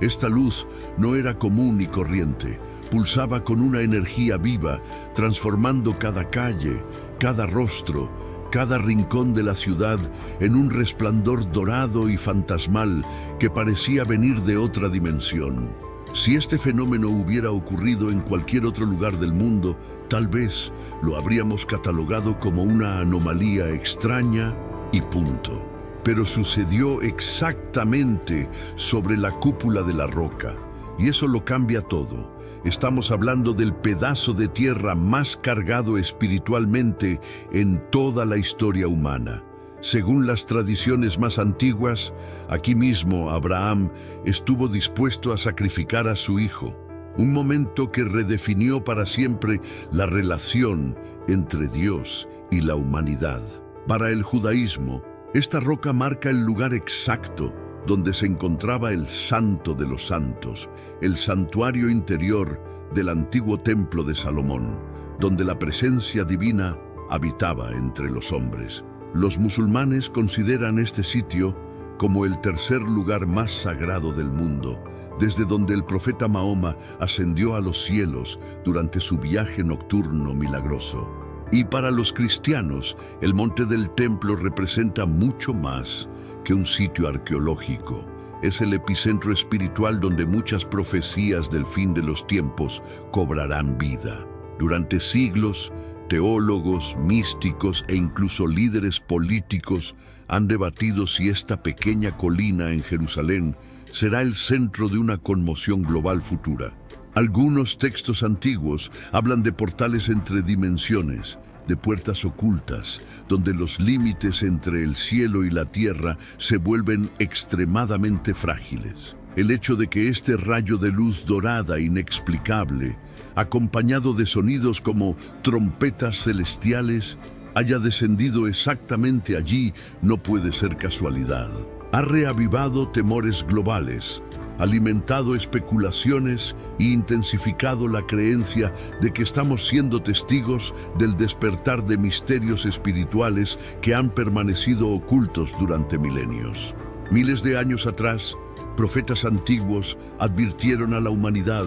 Speaker 1: Esta luz no era común y corriente, pulsaba con una energía viva, transformando cada calle, cada rostro, cada rincón de la ciudad en un resplandor dorado y fantasmal que parecía venir de otra dimensión. Si este fenómeno hubiera ocurrido en cualquier otro lugar del mundo, tal vez lo habríamos catalogado como una anomalía extraña y punto. Pero sucedió exactamente sobre la cúpula de la roca, y eso lo cambia todo. Estamos hablando del pedazo de tierra más cargado espiritualmente en toda la historia humana. Según las tradiciones más antiguas, aquí mismo Abraham estuvo dispuesto a sacrificar a su hijo, un momento que redefinió para siempre la relación entre Dios y la humanidad. Para el judaísmo, esta roca marca el lugar exacto donde se encontraba el Santo de los Santos, el santuario interior del antiguo templo de Salomón, donde la presencia divina habitaba entre los hombres. Los musulmanes consideran este sitio como el tercer lugar más sagrado del mundo, desde donde el profeta Mahoma ascendió a los cielos durante su viaje nocturno milagroso. Y para los cristianos, el monte del templo representa mucho más que un sitio arqueológico. Es el epicentro espiritual donde muchas profecías del fin de los tiempos cobrarán vida. Durante siglos, teólogos, místicos e incluso líderes políticos han debatido si esta pequeña colina en Jerusalén será el centro de una conmoción global futura. Algunos textos antiguos hablan de portales entre dimensiones, de puertas ocultas, donde los límites entre el cielo y la tierra se vuelven extremadamente frágiles. El hecho de que este rayo de luz dorada inexplicable, acompañado de sonidos como trompetas celestiales, haya descendido exactamente allí no puede ser casualidad. Ha reavivado temores globales, alimentado especulaciones e intensificado la creencia de que estamos siendo testigos del despertar de misterios espirituales que han permanecido ocultos durante milenios. Miles de años atrás, profetas antiguos advirtieron a la humanidad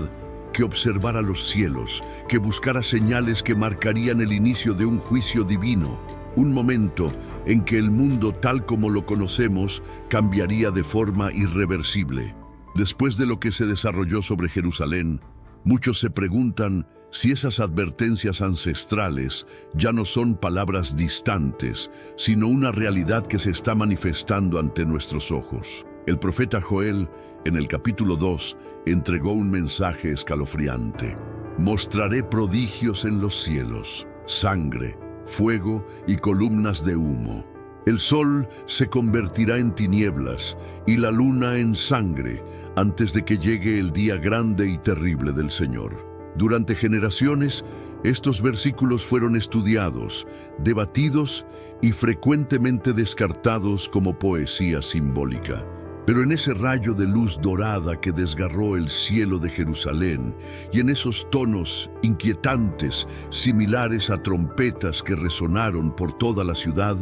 Speaker 1: que observara los cielos, que buscara señales que marcarían el inicio de un juicio divino, un momento en que el mundo tal como lo conocemos cambiaría de forma irreversible. Después de lo que se desarrolló sobre Jerusalén, muchos se preguntan si esas advertencias ancestrales ya no son palabras distantes, sino una realidad que se está manifestando ante nuestros ojos. El profeta Joel, en el capítulo 2, entregó un mensaje escalofriante. Mostraré prodigios en los cielos, sangre, fuego y columnas de humo. El sol se convertirá en tinieblas y la luna en sangre antes de que llegue el día grande y terrible del Señor. Durante generaciones, estos versículos fueron estudiados, debatidos y frecuentemente descartados como poesía simbólica. Pero en ese rayo de luz dorada que desgarró el cielo de Jerusalén y en esos tonos inquietantes similares a trompetas que resonaron por toda la ciudad,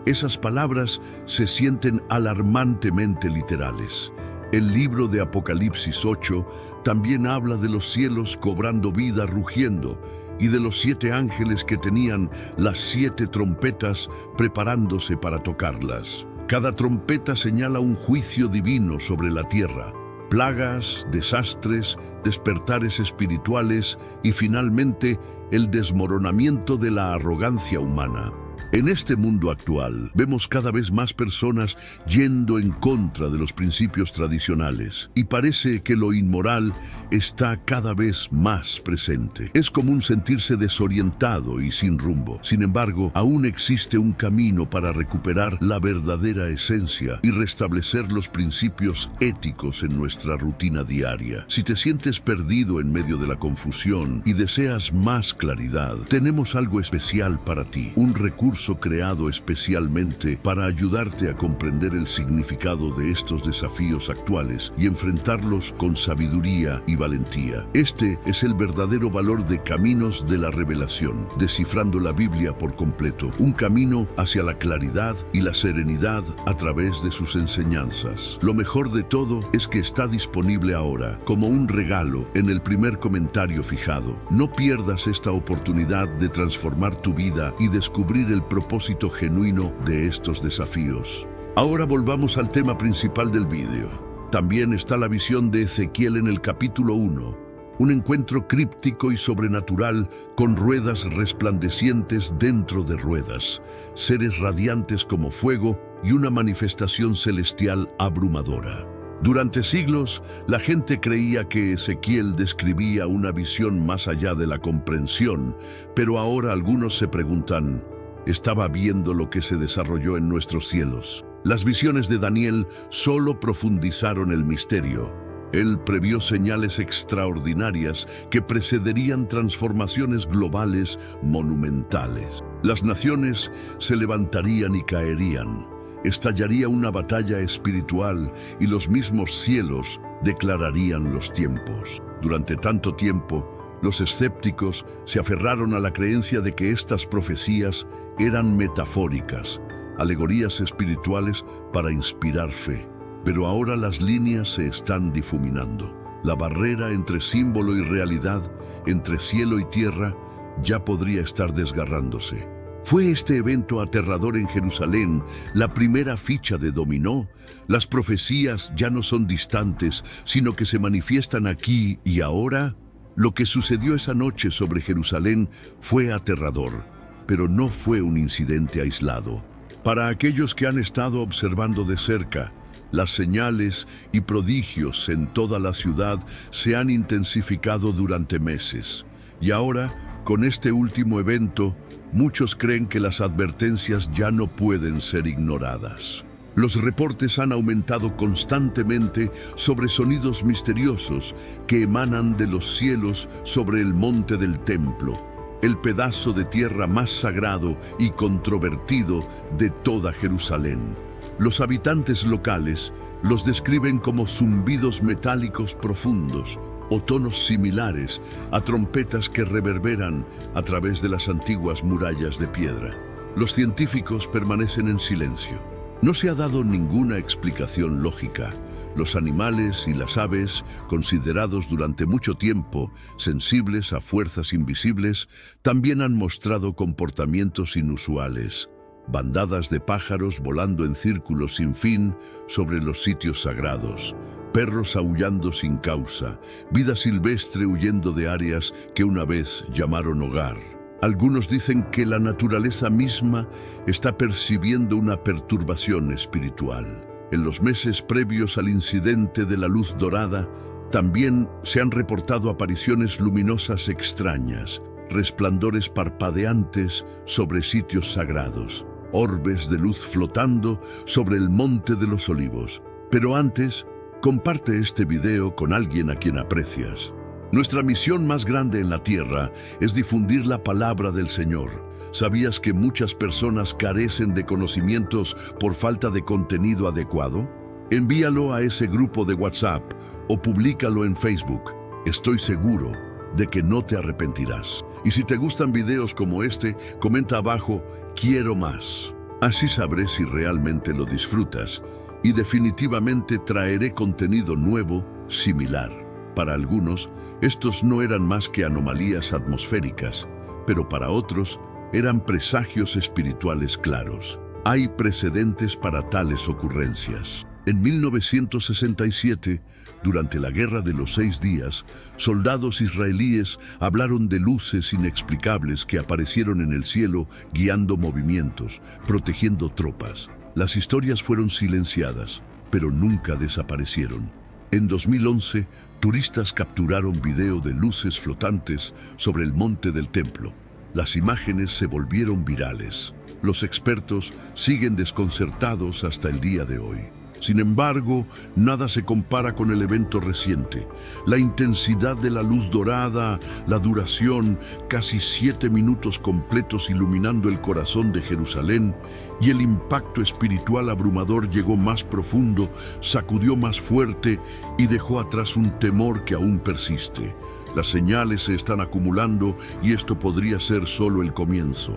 Speaker 1: esas palabras se sienten alarmantemente literales. El libro de Apocalipsis 8 también habla de los cielos cobrando vida rugiendo y de los 7 ángeles que tenían las 7 trompetas preparándose para tocarlas. Cada trompeta señala un juicio divino sobre la tierra, plagas, desastres, despertares espirituales y finalmente el desmoronamiento de la arrogancia humana. En este mundo actual, vemos cada vez más personas yendo en contra de los principios tradicionales y parece que lo inmoral está cada vez más presente. Es común sentirse desorientado y sin rumbo. Sin embargo, aún existe un camino para recuperar la verdadera esencia y restablecer los principios éticos en nuestra rutina diaria. Si te sientes perdido en medio de la confusión y deseas más claridad, tenemos algo especial para ti, un recurso creado especialmente para ayudarte a comprender el significado de estos desafíos actuales y enfrentarlos con sabiduría y valentía. Este es el verdadero valor de Caminos de la Revelación, descifrando la Biblia por completo, un camino hacia la claridad y la serenidad a través de sus enseñanzas. Lo mejor de todo es que está disponible ahora, como un regalo, en el primer comentario fijado. No pierdas esta oportunidad de transformar tu vida y descubrir el propósito genuino de estos desafíos. Ahora volvamos al tema principal del vídeo. También está la visión de Ezequiel en el capítulo 1, un encuentro críptico y sobrenatural con ruedas resplandecientes dentro de ruedas, seres radiantes como fuego y una manifestación celestial abrumadora. Durante siglos, la gente creía que Ezequiel describía una visión más allá de la comprensión, pero ahora algunos se preguntan, ¿estaba viendo lo que se desarrolló en nuestros cielos? Las visiones de Daniel solo profundizaron el misterio. Él previó señales extraordinarias que precederían transformaciones globales monumentales. Las naciones se levantarían y caerían. Estallaría una batalla espiritual y los mismos cielos declararían los tiempos. Durante tanto tiempo, los escépticos se aferraron a la creencia de que estas profecías eran metafóricas, alegorías espirituales para inspirar fe. Pero ahora las líneas se están difuminando. La barrera entre símbolo y realidad, entre cielo y tierra, ya podría estar desgarrándose. ¿Fue este evento aterrador en Jerusalén la primera ficha de dominó? ¿Las profecías ya no son distantes, sino que se manifiestan aquí y ahora? Lo que sucedió esa noche sobre Jerusalén fue aterrador, pero no fue un incidente aislado. Para aquellos que han estado observando de cerca, las señales y prodigios en toda la ciudad se han intensificado durante meses. Y ahora, con este último evento, muchos creen que las advertencias ya no pueden ser ignoradas. Los reportes han aumentado constantemente sobre sonidos misteriosos que emanan de los cielos sobre el monte del templo, el pedazo de tierra más sagrado y controvertido de toda Jerusalén. Los habitantes locales los describen como zumbidos metálicos profundos o tonos similares a trompetas que reverberan a través de las antiguas murallas de piedra. Los científicos permanecen en silencio. No se ha dado ninguna explicación lógica. Los animales y las aves, considerados durante mucho tiempo sensibles a fuerzas invisibles, también han mostrado comportamientos inusuales. Bandadas de pájaros volando en círculos sin fin sobre los sitios sagrados, perros aullando sin causa, vida silvestre huyendo de áreas que una vez llamaron hogar. Algunos dicen que la naturaleza misma está percibiendo una perturbación espiritual. En los meses previos al incidente de la luz dorada, también se han reportado apariciones luminosas extrañas, resplandores parpadeantes sobre sitios sagrados, orbes de luz flotando sobre el Monte de los Olivos. Pero antes, comparte este video con alguien a quien aprecias. Nuestra misión más grande en la tierra es difundir la palabra del Señor. ¿Sabías que muchas personas carecen de conocimientos por falta de contenido adecuado? Envíalo a ese grupo de WhatsApp o públicalo en Facebook. Estoy seguro de que no te arrepentirás. Y si te gustan videos como este, comenta abajo, quiero más. Así sabré si realmente lo disfrutas y definitivamente traeré contenido nuevo, similar. Para algunos, estos no eran más que anomalías atmosféricas, pero para otros eran presagios espirituales claros. Hay precedentes para tales ocurrencias. En 1967, durante la Guerra de los 6 días, soldados israelíes hablaron de luces inexplicables que aparecieron en el cielo guiando movimientos, protegiendo tropas. Las historias fueron silenciadas, pero nunca desaparecieron. En 2011, turistas capturaron video de luces flotantes sobre el monte del templo. Las imágenes se volvieron virales. Los expertos siguen desconcertados hasta el día de hoy. Sin embargo, nada se compara con el evento reciente. La intensidad de la luz dorada, la duración, casi 7 minutos completos iluminando el corazón de Jerusalén, y el impacto espiritual abrumador llegó más profundo, sacudió más fuerte y dejó atrás un temor que aún persiste. Las señales se están acumulando y esto podría ser solo el comienzo.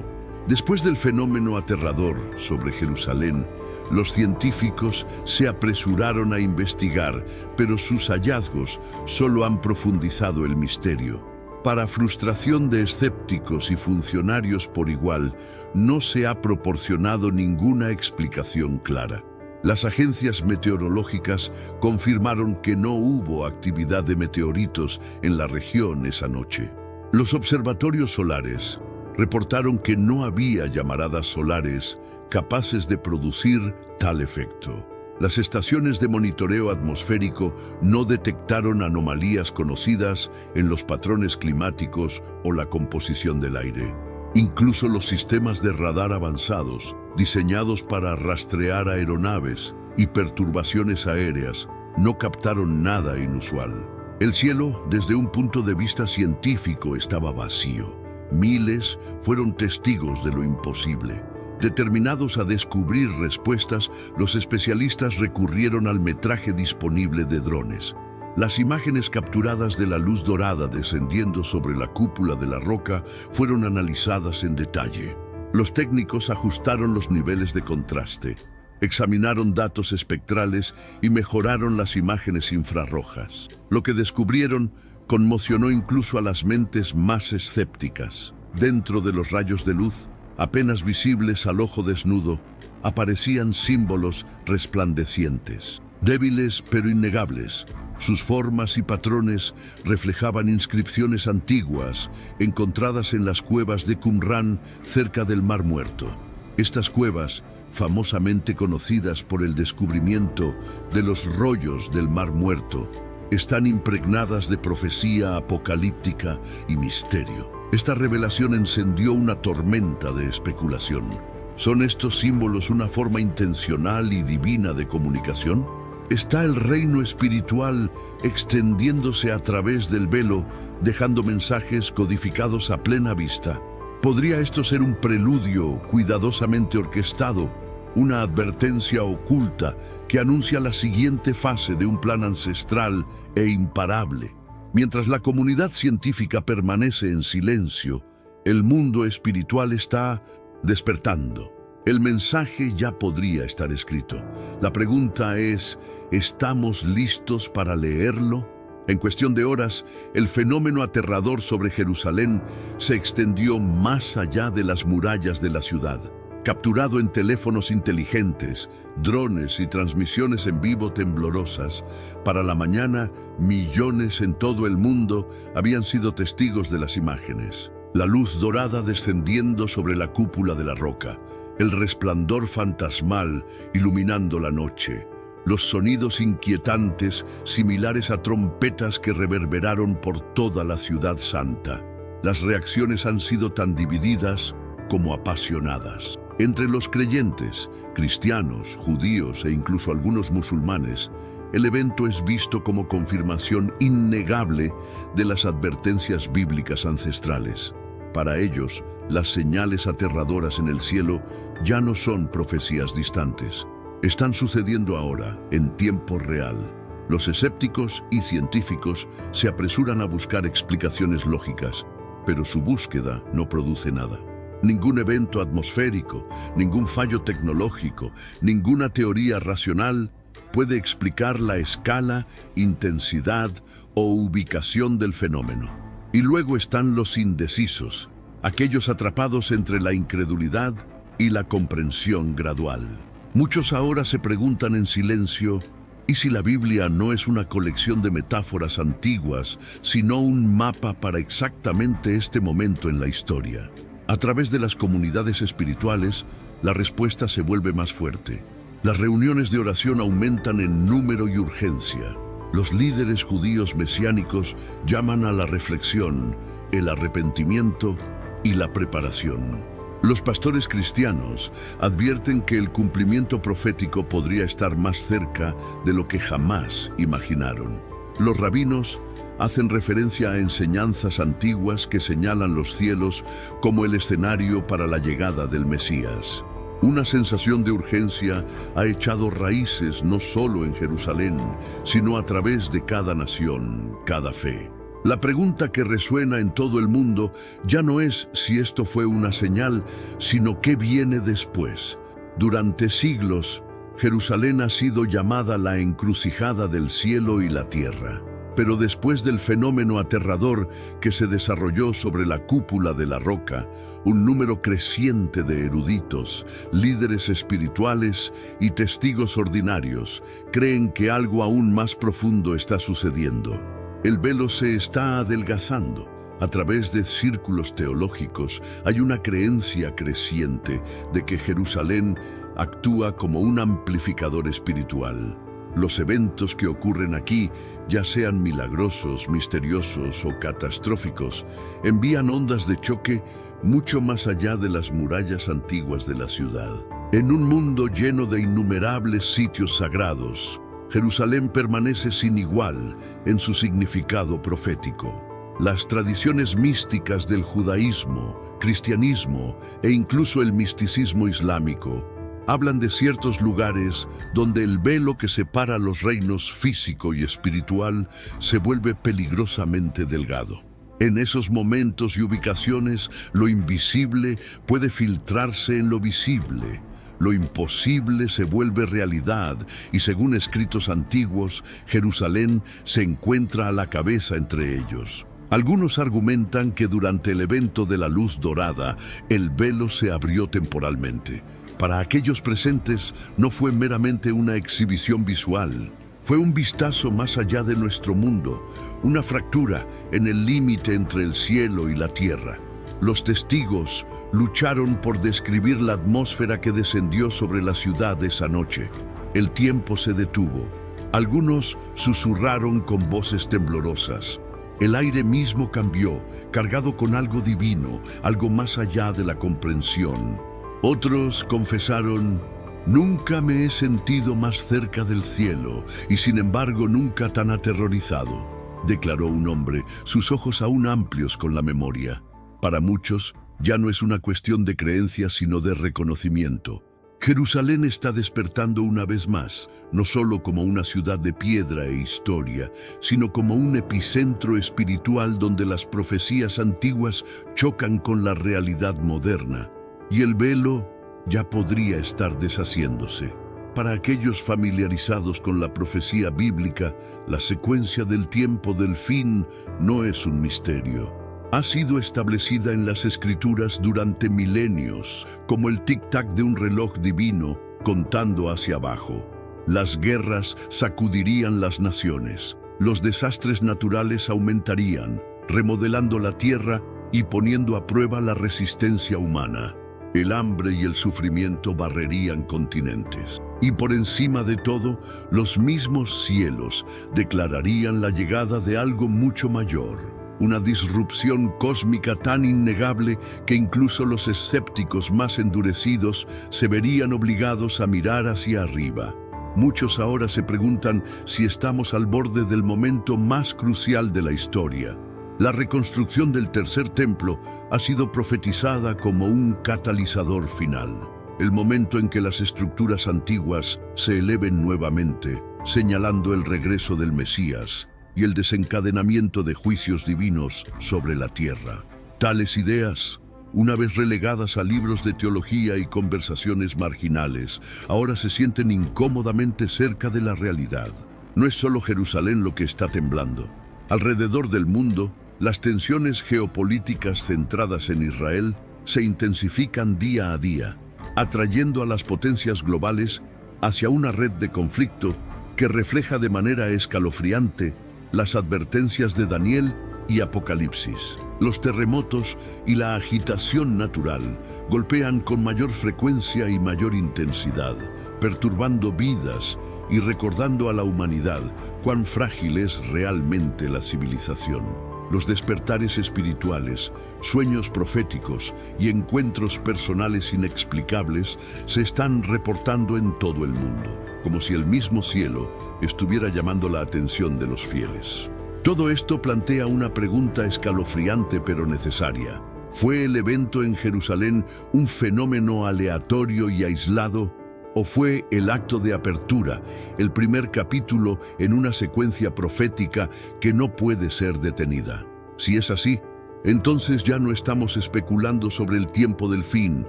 Speaker 1: Después del fenómeno aterrador sobre Jerusalén, los científicos se apresuraron a investigar, pero sus hallazgos solo han profundizado el misterio. Para frustración de escépticos y funcionarios por igual, no se ha proporcionado ninguna explicación clara. Las agencias meteorológicas confirmaron que no hubo actividad de meteoritos en la región esa noche. Los observatorios solares reportaron que no había llamaradas solares capaces de producir tal efecto. Las estaciones de monitoreo atmosférico no detectaron anomalías conocidas en los patrones climáticos o la composición del aire. Incluso los sistemas de radar avanzados, diseñados para rastrear aeronaves y perturbaciones aéreas, no captaron nada inusual. El cielo, desde un punto de vista científico, estaba vacío. Miles fueron testigos de lo imposible. Determinados a descubrir respuestas, los especialistas recurrieron al metraje disponible de drones. Las imágenes capturadas de la luz dorada descendiendo sobre la cúpula de la roca fueron analizadas en detalle. Los técnicos ajustaron los niveles de contraste, examinaron datos espectrales y mejoraron las imágenes infrarrojas. Lo que descubrieron conmocionó incluso a las mentes más escépticas. Dentro de los rayos de luz, apenas visibles al ojo desnudo, aparecían símbolos resplandecientes, débiles pero innegables. Sus formas y patrones reflejaban inscripciones antiguas encontradas en las cuevas de Qumran cerca del Mar Muerto. Estas cuevas, famosamente conocidas por el descubrimiento de los rollos del Mar Muerto, están impregnadas de profecía apocalíptica y misterio. Esta revelación encendió una tormenta de especulación. ¿Son estos símbolos una forma intencional y divina de comunicación? ¿Está el reino espiritual extendiéndose a través del velo, dejando mensajes codificados a plena vista? ¿Podría esto ser un preludio cuidadosamente orquestado, una advertencia oculta que anuncia la siguiente fase de un plan ancestral e imparable? Mientras la comunidad científica permanece en silencio, el mundo espiritual está despertando. El mensaje ya podría estar escrito. La pregunta es, ¿estamos listos para leerlo? En cuestión de horas, el fenómeno aterrador sobre Jerusalén se extendió más allá de las murallas de la ciudad. Capturado en teléfonos inteligentes, drones y transmisiones en vivo temblorosas, para la mañana, millones en todo el mundo habían sido testigos de las imágenes. La luz dorada descendiendo sobre la cúpula de la roca, el resplandor fantasmal iluminando la noche, los sonidos inquietantes similares a trompetas que reverberaron por toda la ciudad santa. Las reacciones han sido tan divididas como apasionadas. Entre los creyentes, cristianos, judíos e incluso algunos musulmanes, el evento es visto como confirmación innegable de las advertencias bíblicas ancestrales. Para ellos, las señales aterradoras en el cielo ya no son profecías distantes. Están sucediendo ahora, en tiempo real. Los escépticos y científicos se apresuran a buscar explicaciones lógicas, pero su búsqueda no produce nada. Ningún evento atmosférico, ningún fallo tecnológico, ninguna teoría racional puede explicar la escala, intensidad o ubicación del fenómeno. Y luego están los indecisos, aquellos atrapados entre la incredulidad y la comprensión gradual. Muchos ahora se preguntan en silencio, ¿y si la Biblia no es una colección de metáforas antiguas, sino un mapa para exactamente este momento en la historia? A través de las comunidades espirituales, la respuesta se vuelve más fuerte. Las reuniones de oración aumentan en número y urgencia. Los líderes judíos mesiánicos llaman a la reflexión, el arrepentimiento y la preparación. Los pastores cristianos advierten que el cumplimiento profético podría estar más cerca de lo que jamás imaginaron. Los rabinos hacen referencia a enseñanzas antiguas que señalan los cielos como el escenario para la llegada del Mesías. Una sensación de urgencia ha echado raíces no solo en Jerusalén, sino a través de cada nación, cada fe. La pregunta que resuena en todo el mundo ya no es si esto fue una señal, sino qué viene después. Durante siglos, Jerusalén ha sido llamada la encrucijada del cielo y la tierra. Pero después del fenómeno aterrador que se desarrolló sobre la cúpula de la roca, un número creciente de eruditos, líderes espirituales y testigos ordinarios creen que algo aún más profundo está sucediendo. El velo se está adelgazando. A través de círculos teológicos hay una creencia creciente de que Jerusalén actúa como un amplificador espiritual. Los eventos que ocurren aquí, ya sean milagrosos, misteriosos o catastróficos, envían ondas de choque mucho más allá de las murallas antiguas de la ciudad. En un mundo lleno de innumerables sitios sagrados, Jerusalén permanece sin igual en su significado profético. Las tradiciones místicas del judaísmo, cristianismo e incluso el misticismo islámico hablan de ciertos lugares donde el velo que separa los reinos físico y espiritual se vuelve peligrosamente delgado. En esos momentos y ubicaciones, lo invisible puede filtrarse en lo visible. Lo imposible se vuelve realidad y, según escritos antiguos, Jerusalén se encuentra a la cabeza entre ellos. Algunos argumentan que durante el evento de la luz dorada, el velo se abrió temporalmente. Para aquellos presentes no fue meramente una exhibición visual, fue un vistazo más allá de nuestro mundo, una fractura en el límite entre el cielo y la tierra. Los testigos lucharon por describir la atmósfera que descendió sobre la ciudad esa noche. El tiempo se detuvo. Algunos susurraron con voces temblorosas. El aire mismo cambió, cargado con algo divino, algo más allá de la comprensión. Otros confesaron: nunca me he sentido más cerca del cielo y sin embargo nunca tan aterrorizado, declaró un hombre, sus ojos aún amplios con la memoria. Para muchos, ya no es una cuestión de creencia sino de reconocimiento. Jerusalén está despertando una vez más, no solo como una ciudad de piedra e historia, sino como un epicentro espiritual donde las profecías antiguas chocan con la realidad moderna. Y el velo ya podría estar deshaciéndose. Para aquellos familiarizados con la profecía bíblica, la secuencia del tiempo del fin no es un misterio. Ha sido establecida en las Escrituras durante milenios, como el tic-tac de un reloj divino contando hacia abajo. Las guerras sacudirían las naciones, los desastres naturales aumentarían, remodelando la tierra y poniendo a prueba la resistencia humana. El hambre y el sufrimiento barrerían continentes. Y por encima de todo, los mismos cielos declararían la llegada de algo mucho mayor. Una disrupción cósmica tan innegable que incluso los escépticos más endurecidos se verían obligados a mirar hacia arriba. Muchos ahora se preguntan si estamos al borde del momento más crucial de la historia. La reconstrucción del tercer templo ha sido profetizada como un catalizador final, el momento en que las estructuras antiguas se eleven nuevamente, señalando el regreso del Mesías y el desencadenamiento de juicios divinos sobre la tierra. Tales ideas, una vez relegadas a libros de teología y conversaciones marginales, ahora se sienten incómodamente cerca de la realidad. No es solo Jerusalén lo que está temblando. Alrededor del mundo, las tensiones geopolíticas centradas en Israel se intensifican día a día, atrayendo a las potencias globales hacia una red de conflicto que refleja de manera escalofriante las advertencias de Daniel y Apocalipsis. Los terremotos y la agitación natural golpean con mayor frecuencia y mayor intensidad, perturbando vidas y recordando a la humanidad cuán frágil es realmente la civilización. Los despertares espirituales, sueños proféticos y encuentros personales inexplicables se están reportando en todo el mundo, como si el mismo cielo estuviera llamando la atención de los fieles. Todo esto plantea una pregunta escalofriante pero necesaria. ¿Fue el evento en Jerusalén un fenómeno aleatorio y aislado? ¿O fue el acto de apertura, el primer capítulo en una secuencia profética que no puede ser detenida? Si es así, entonces ya no estamos especulando sobre el tiempo del fin,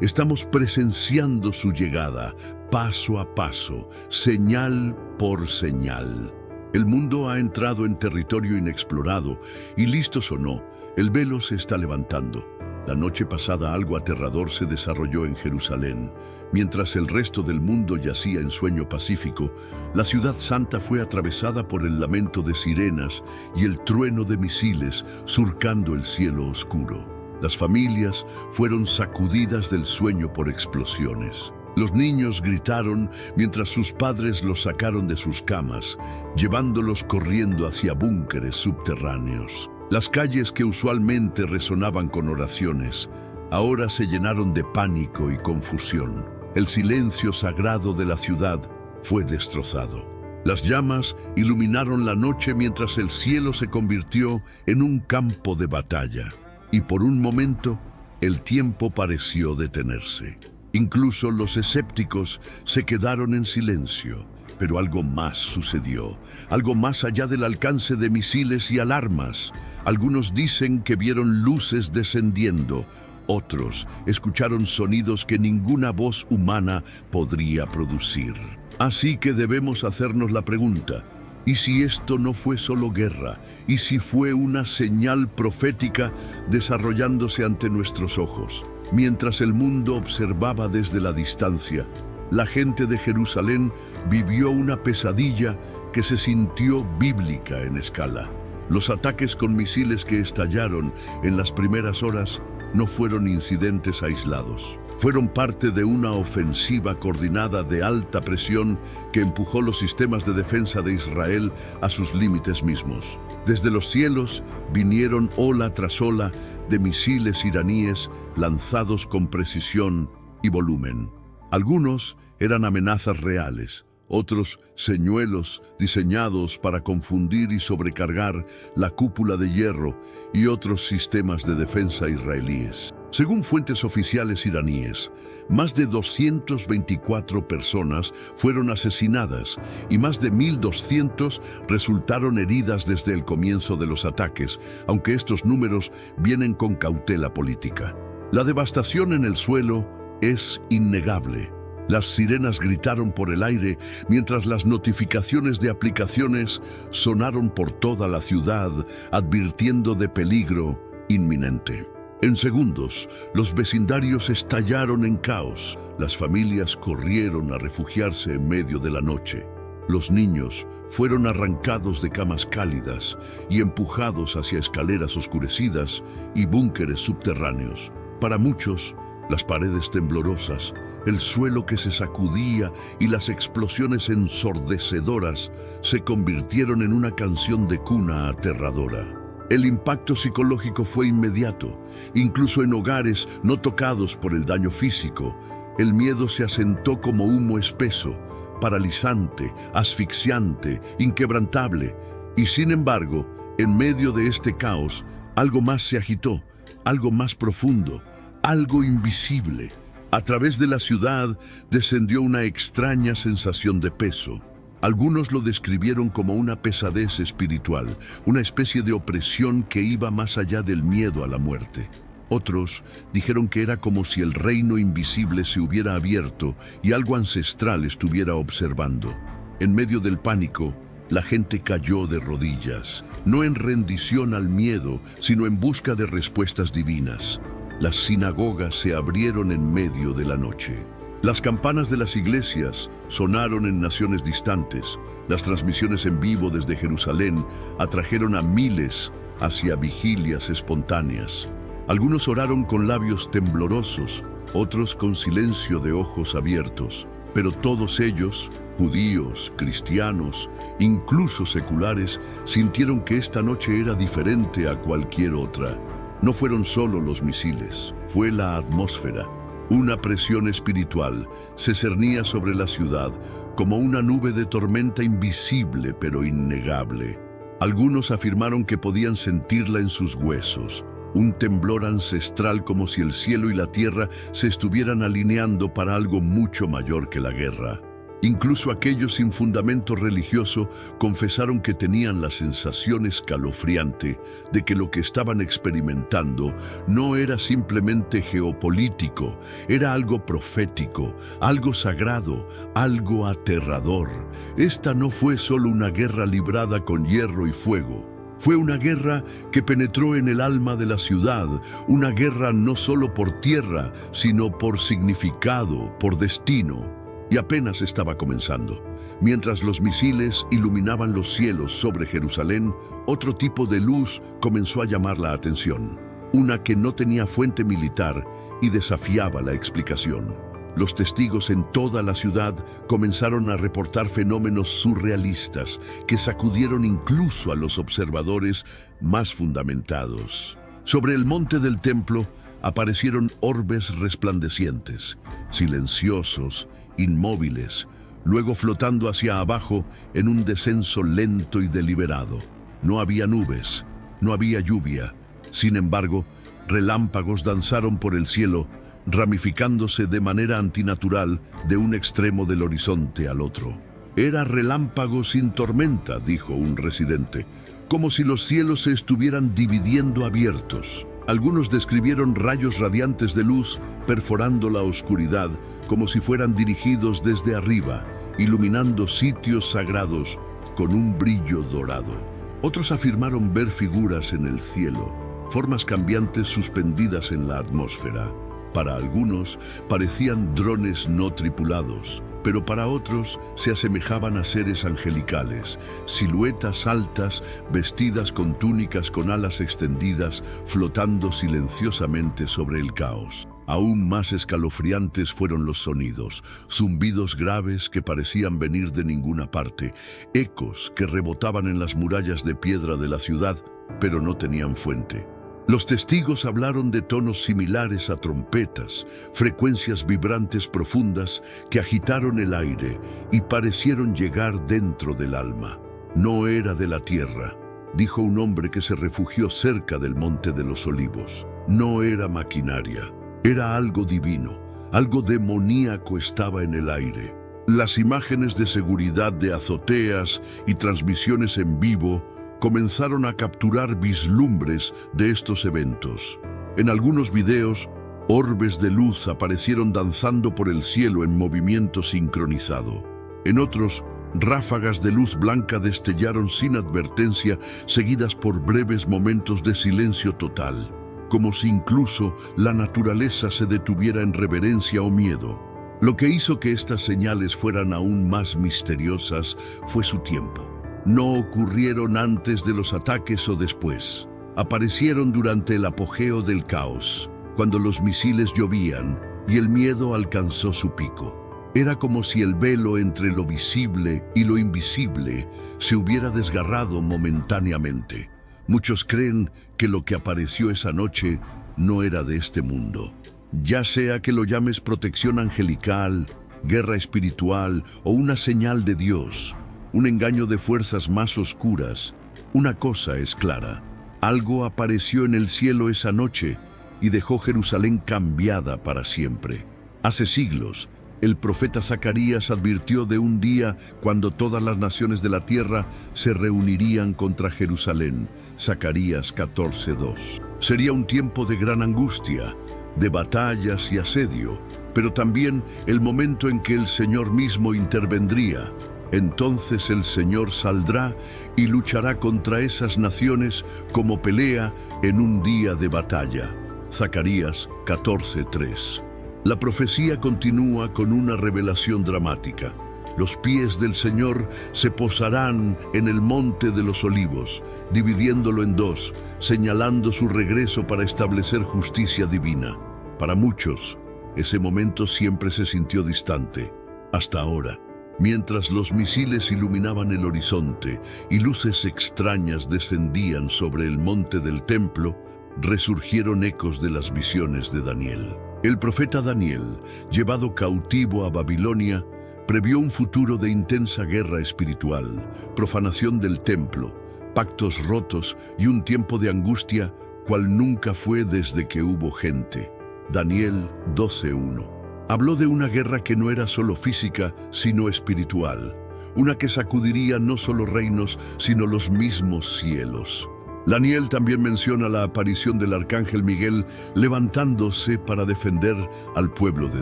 Speaker 1: estamos presenciando su llegada, paso a paso, señal por señal. El mundo ha entrado en territorio inexplorado y, listos o no, el velo se está levantando. La noche pasada algo aterrador se desarrolló en Jerusalén. Mientras el resto del mundo yacía en sueño pacífico, la ciudad santa fue atravesada por el lamento de sirenas y el trueno de misiles surcando el cielo oscuro. Las familias fueron sacudidas del sueño por explosiones. Los niños gritaron mientras sus padres los sacaron de sus camas, llevándolos corriendo hacia búnkeres subterráneos. Las calles que usualmente resonaban con oraciones, ahora se llenaron de pánico y confusión. El silencio sagrado de la ciudad fue destrozado. Las llamas iluminaron la noche mientras el cielo se convirtió en un campo de batalla. Y por un momento, el tiempo pareció detenerse. Incluso los escépticos se quedaron en silencio. Pero algo más sucedió, algo más allá del alcance de misiles y alarmas. Algunos dicen que vieron luces descendiendo, otros escucharon sonidos que ninguna voz humana podría producir. Así que debemos hacernos la pregunta, ¿Y si esto no fue solo guerra? ¿Y si fue una señal profética desarrollándose ante nuestros ojos? Mientras el mundo observaba desde la distancia, la gente de Jerusalén vivió una pesadilla que se sintió bíblica en escala. Los ataques con misiles que estallaron en las primeras horas no fueron incidentes aislados. Fueron parte de una ofensiva coordinada de alta presión que empujó los sistemas de defensa de Israel a sus límites mismos. Desde los cielos vinieron ola tras ola de misiles iraníes lanzados con precisión y volumen. Algunos eran amenazas reales, otros señuelos diseñados para confundir y sobrecargar la cúpula de hierro y otros sistemas de defensa israelíes. Según fuentes oficiales iraníes, más de 224 personas fueron asesinadas y más de 1.200 resultaron heridas desde el comienzo de los ataques, aunque estos números vienen con cautela política. La devastación en el suelo es innegable. Las sirenas gritaron por el aire mientras las notificaciones de aplicaciones sonaron por toda la ciudad, advirtiendo de peligro inminente. En segundos, los vecindarios estallaron en caos. Las familias corrieron a refugiarse en medio de la noche. Los niños fueron arrancados de camas cálidas y empujados hacia escaleras oscurecidas y búnkeres subterráneos. Para muchos, las paredes temblorosas, el suelo que se sacudía y las explosiones ensordecedoras se convirtieron en una canción de cuna aterradora. El impacto psicológico fue inmediato, incluso en hogares no tocados por el daño físico. El miedo se asentó como humo espeso, paralizante, asfixiante, inquebrantable. Y sin embargo, en medio de este caos, algo más se agitó, algo más profundo, algo invisible. A través de la ciudad descendió una extraña sensación de peso. Algunos lo describieron como una pesadez espiritual, una especie de opresión que iba más allá del miedo a la muerte. Otros dijeron que era como si el reino invisible se hubiera abierto y algo ancestral estuviera observando. En medio del pánico, la gente cayó de rodillas, no en rendición al miedo, sino en busca de respuestas divinas. Las sinagogas se abrieron en medio de la noche. Las campanas de las iglesias sonaron en naciones distantes. Las transmisiones en vivo desde Jerusalén atrajeron a miles hacia vigilias espontáneas. Algunos oraron con labios temblorosos, otros con silencio de ojos abiertos. Pero todos ellos, judíos, cristianos, incluso seculares, sintieron que esta noche era diferente a cualquier otra. No fueron solo los misiles, fue la atmósfera. Una presión espiritual se cernía sobre la ciudad como una nube de tormenta invisible pero innegable. Algunos afirmaron que podían sentirla en sus huesos, un temblor ancestral como si el cielo y la tierra se estuvieran alineando para algo mucho mayor que la guerra. Incluso aquellos sin fundamento religioso confesaron que tenían la sensación escalofriante de que lo que estaban experimentando no era simplemente geopolítico, era algo profético, algo sagrado, algo aterrador. Esta no fue solo una guerra librada con hierro y fuego. Fue una guerra que penetró en el alma de la ciudad, una guerra no solo por tierra, sino por significado, por destino. Y apenas estaba comenzando. Mientras los misiles iluminaban los cielos sobre Jerusalén, otro tipo de luz comenzó a llamar la atención. Una que no tenía fuente militar y desafiaba la explicación. Los testigos en toda la ciudad comenzaron a reportar fenómenos surrealistas que sacudieron incluso a los observadores más fundamentados. Sobre el monte del templo aparecieron orbes resplandecientes, silenciosos, inmóviles, luego flotando hacia abajo en un descenso lento y deliberado. No había nubes, no había lluvia. Sin embargo, relámpagos danzaron por el cielo, ramificándose de manera antinatural de un extremo del horizonte al otro. Era relámpago sin tormenta, dijo un residente, como si los cielos se estuvieran dividiendo abiertos. Algunos describieron rayos radiantes de luz perforando la oscuridad, como si fueran dirigidos desde arriba, iluminando sitios sagrados con un brillo dorado. Otros afirmaron ver figuras en el cielo, formas cambiantes suspendidas en la atmósfera. Para algunos parecían drones no tripulados, pero para otros se asemejaban a seres angelicales, siluetas altas, vestidas con túnicas con alas extendidas, flotando silenciosamente sobre el caos. Aún más escalofriantes fueron los sonidos, zumbidos graves que parecían venir de ninguna parte, ecos que rebotaban en las murallas de piedra de la ciudad, pero no tenían fuente. Los testigos hablaron de tonos similares a trompetas, frecuencias vibrantes profundas que agitaron el aire y parecieron llegar dentro del alma. No era de la tierra, dijo un hombre que se refugió cerca del Monte de los Olivos. No era maquinaria, era algo divino, algo demoníaco estaba en el aire. Las imágenes de seguridad de azoteas y transmisiones en vivo comenzaron a capturar vislumbres de estos eventos. En algunos videos, orbes de luz aparecieron danzando por el cielo en movimiento sincronizado. En otros, ráfagas de luz blanca destellaron sin advertencia, seguidas por breves momentos de silencio total, como si incluso la naturaleza se detuviera en reverencia o miedo. Lo que hizo que estas señales fueran aún más misteriosas fue su tiempo. No ocurrieron antes de los ataques o después. Aparecieron durante el apogeo del caos, cuando los misiles llovían y el miedo alcanzó su pico. Era como si el velo entre lo visible y lo invisible se hubiera desgarrado momentáneamente. Muchos creen que lo que apareció esa noche no era de este mundo. Ya sea que lo llames protección angelical, guerra espiritual o una señal de Dios, un engaño de fuerzas más oscuras, una cosa es clara: algo apareció en el cielo esa noche y dejó Jerusalén cambiada para siempre. Hace siglos, el profeta Zacarías advirtió de un día cuando todas las naciones de la tierra se reunirían contra Jerusalén. Zacarías 14:2. Sería un tiempo de gran angustia, de batallas y asedio, pero también el momento en que el Señor mismo intervendría. Entonces el Señor saldrá y luchará contra esas naciones como pelea en un día de batalla. Zacarías 14:3. La profecía continúa con una revelación dramática. Los pies del Señor se posarán en el Monte de los Olivos, dividiéndolo en dos, señalando su regreso para establecer justicia divina. Para muchos, ese momento siempre se sintió distante, hasta ahora. Mientras los misiles iluminaban el horizonte y luces extrañas descendían sobre el monte del templo, resurgieron ecos de las visiones de Daniel. El profeta Daniel, llevado cautivo a Babilonia, previó un futuro de intensa guerra espiritual, profanación del templo, pactos rotos y un tiempo de angustia cual nunca fue desde que hubo gente. Daniel 12:1. Habló de una guerra que no era solo física, sino espiritual, una que sacudiría no solo reinos, sino los mismos cielos. Daniel también menciona la aparición del arcángel Miguel levantándose para defender al pueblo de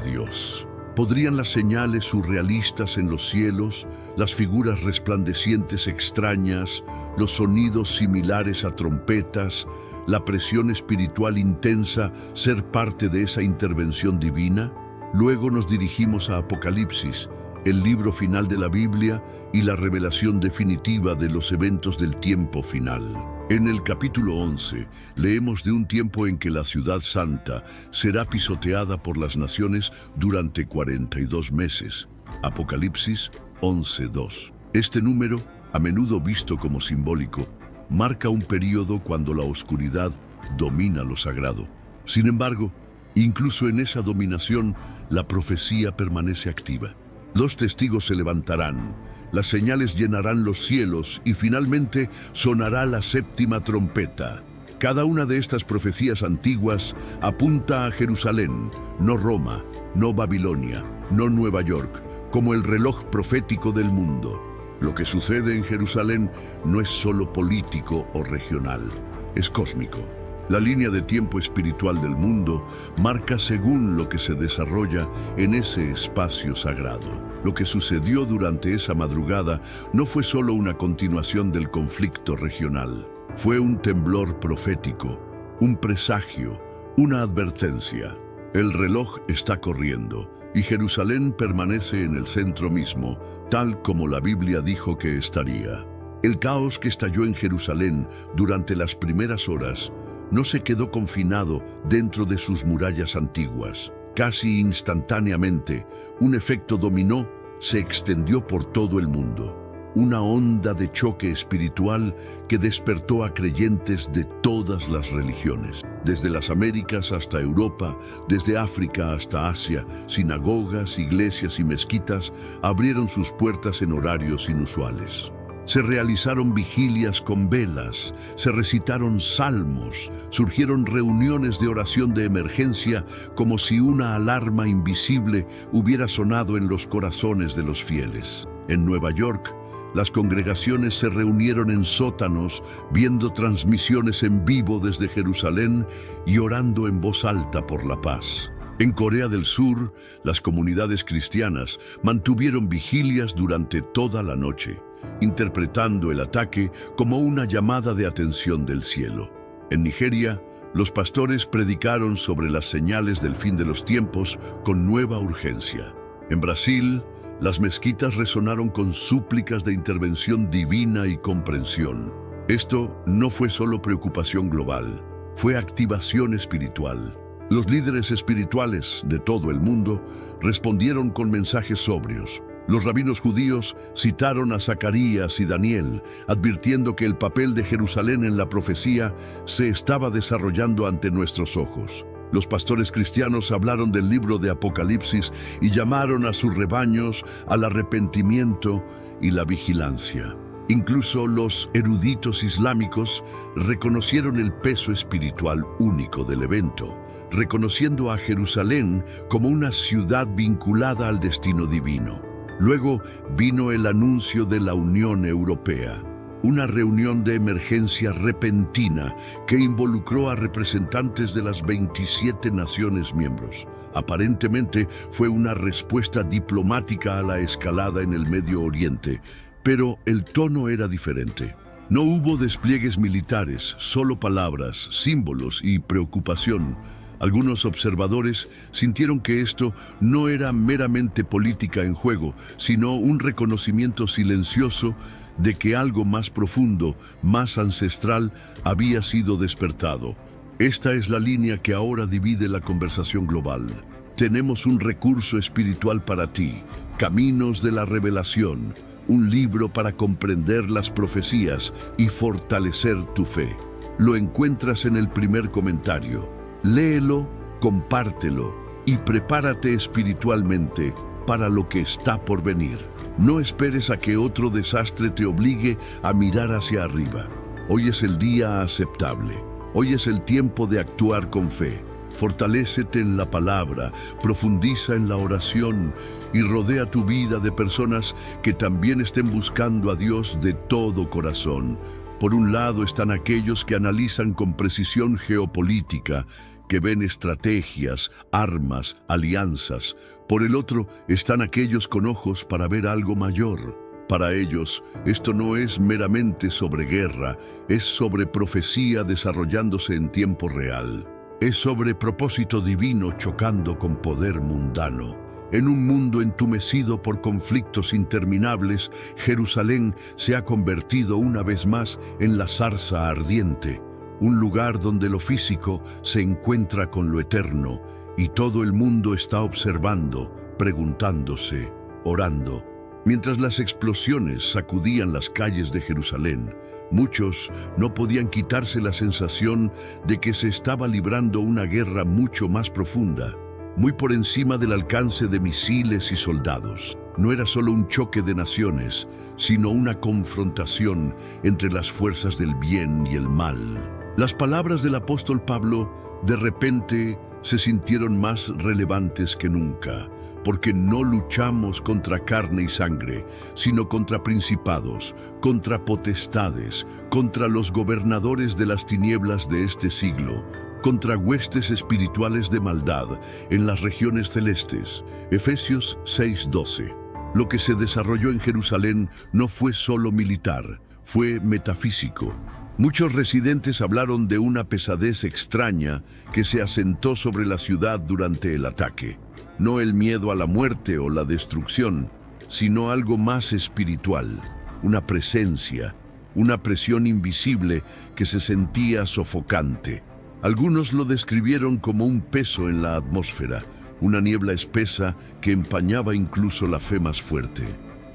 Speaker 1: Dios. ¿Podrían las señales surrealistas en los cielos, las figuras resplandecientes extrañas, los sonidos similares a trompetas, la presión espiritual intensa ser parte de esa intervención divina? Luego nos dirigimos a Apocalipsis, el libro final de la Biblia y la revelación definitiva de los eventos del tiempo final. En el capítulo 11, leemos de un tiempo en que la ciudad santa será pisoteada por las naciones durante 42 meses. Apocalipsis 11:2. Este número, a menudo visto como simbólico, marca un período cuando la oscuridad domina lo sagrado. Sin embargo, incluso en esa dominación, la profecía permanece activa. Los testigos se levantarán, las señales llenarán los cielos y finalmente sonará la séptima trompeta. Cada una de estas profecías antiguas apunta a Jerusalén, no Roma, no Babilonia, no Nueva York, como el reloj profético del mundo. Lo que sucede en Jerusalén no es solo político o regional, es cósmico. La línea de tiempo espiritual del mundo marca según lo que se desarrolla en ese espacio sagrado. Lo que sucedió durante esa madrugada no fue solo una continuación del conflicto regional. Fue un temblor profético, un presagio, una advertencia. El reloj está corriendo y Jerusalén permanece en el centro mismo, tal como la Biblia dijo que estaría. El caos que estalló en Jerusalén durante las primeras horas no se quedó confinado dentro de sus murallas antiguas. Casi instantáneamente, un efecto dominó se extendió por todo el mundo. Una onda de choque espiritual que despertó a creyentes de todas las religiones. Desde las Américas hasta Europa, desde África hasta Asia, sinagogas, iglesias y mezquitas abrieron sus puertas en horarios inusuales. Se realizaron vigilias con velas, se recitaron salmos, surgieron reuniones de oración de emergencia como si una alarma invisible hubiera sonado en los corazones de los fieles. En Nueva York, las congregaciones se reunieron en sótanos, viendo transmisiones en vivo desde Jerusalén y orando en voz alta por la paz. En Corea del Sur, las comunidades cristianas mantuvieron vigilias durante toda la noche, interpretando el ataque como una llamada de atención del cielo. En Nigeria, los pastores predicaron sobre las señales del fin de los tiempos con nueva urgencia. En Brasil, las mezquitas resonaron con súplicas de intervención divina y comprensión. Esto no fue solo preocupación global, fue activación espiritual. Los líderes espirituales de todo el mundo respondieron con mensajes sobrios. Los rabinos judíos citaron a Zacarías y Daniel, advirtiendo que el papel de Jerusalén en la profecía se estaba desarrollando ante nuestros ojos. Los pastores cristianos hablaron del libro de Apocalipsis y llamaron a sus rebaños al arrepentimiento y la vigilancia. Incluso los eruditos islámicos reconocieron el peso espiritual único del evento, reconociendo a Jerusalén como una ciudad vinculada al destino divino. Luego vino el anuncio de la Unión Europea, una reunión de emergencia repentina que involucró a representantes de las 27 naciones miembros. Aparentemente fue una respuesta diplomática a la escalada en el Medio Oriente, pero el tono era diferente. No hubo despliegues militares, solo palabras, símbolos y preocupación. Algunos observadores sintieron que esto no era meramente política en juego, sino un reconocimiento silencioso de que algo más profundo, más ancestral, había sido despertado. Esta es la línea que ahora divide la conversación global. Tenemos un recurso espiritual para ti, Caminos de la Revelación, un libro para comprender las profecías y fortalecer tu fe. Lo encuentras en el primer comentario. Léelo, compártelo y prepárate espiritualmente para lo que está por venir. No esperes a que otro desastre te obligue a mirar hacia arriba. Hoy es el día aceptable. Hoy es el tiempo de actuar con fe. Fortalécete en la palabra, profundiza en la oración y rodea tu vida de personas que también estén buscando a Dios de todo corazón. Por un lado están aquellos que analizan con precisión geopolítica, que ven estrategias, armas, alianzas. Por el otro están aquellos con ojos para ver algo mayor. Para ellos, esto no es meramente sobre guerra, es sobre profecía desarrollándose en tiempo real. Es sobre propósito divino chocando con poder mundano. En un mundo entumecido por conflictos interminables, Jerusalén se ha convertido una vez más en la zarza ardiente, un lugar donde lo físico se encuentra con lo eterno y todo el mundo está observando, preguntándose, orando. Mientras las explosiones sacudían las calles de Jerusalén, muchos no podían quitarse la sensación de que se estaba librando una guerra mucho más profunda, muy por encima del alcance de misiles y soldados. No era solo un choque de naciones, sino una confrontación entre las fuerzas del bien y el mal. Las palabras del apóstol Pablo de repente se sintieron más relevantes que nunca, porque no luchamos contra carne y sangre, sino contra principados, contra potestades, contra los gobernadores de las tinieblas de este siglo, contra huestes espirituales de maldad en las regiones celestes. Efesios 6:12. Lo que se desarrolló en Jerusalén no fue solo militar, fue metafísico. Muchos residentes hablaron de una pesadez extraña que se asentó sobre la ciudad durante el ataque. No el miedo a la muerte o la destrucción, sino algo más espiritual, una presencia, una presión invisible que se sentía sofocante. Algunos lo describieron como un peso en la atmósfera, una niebla espesa que empañaba incluso la fe más fuerte.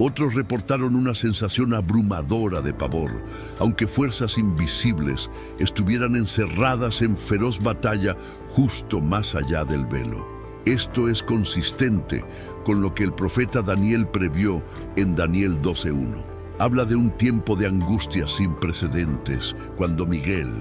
Speaker 1: Otros reportaron una sensación abrumadora de pavor, aunque fuerzas invisibles estuvieran encerradas en feroz batalla justo más allá del velo. Esto es consistente con lo que el profeta Daniel previó en Daniel 12:1. Habla de un tiempo de angustia sin precedentes, cuando Miguel,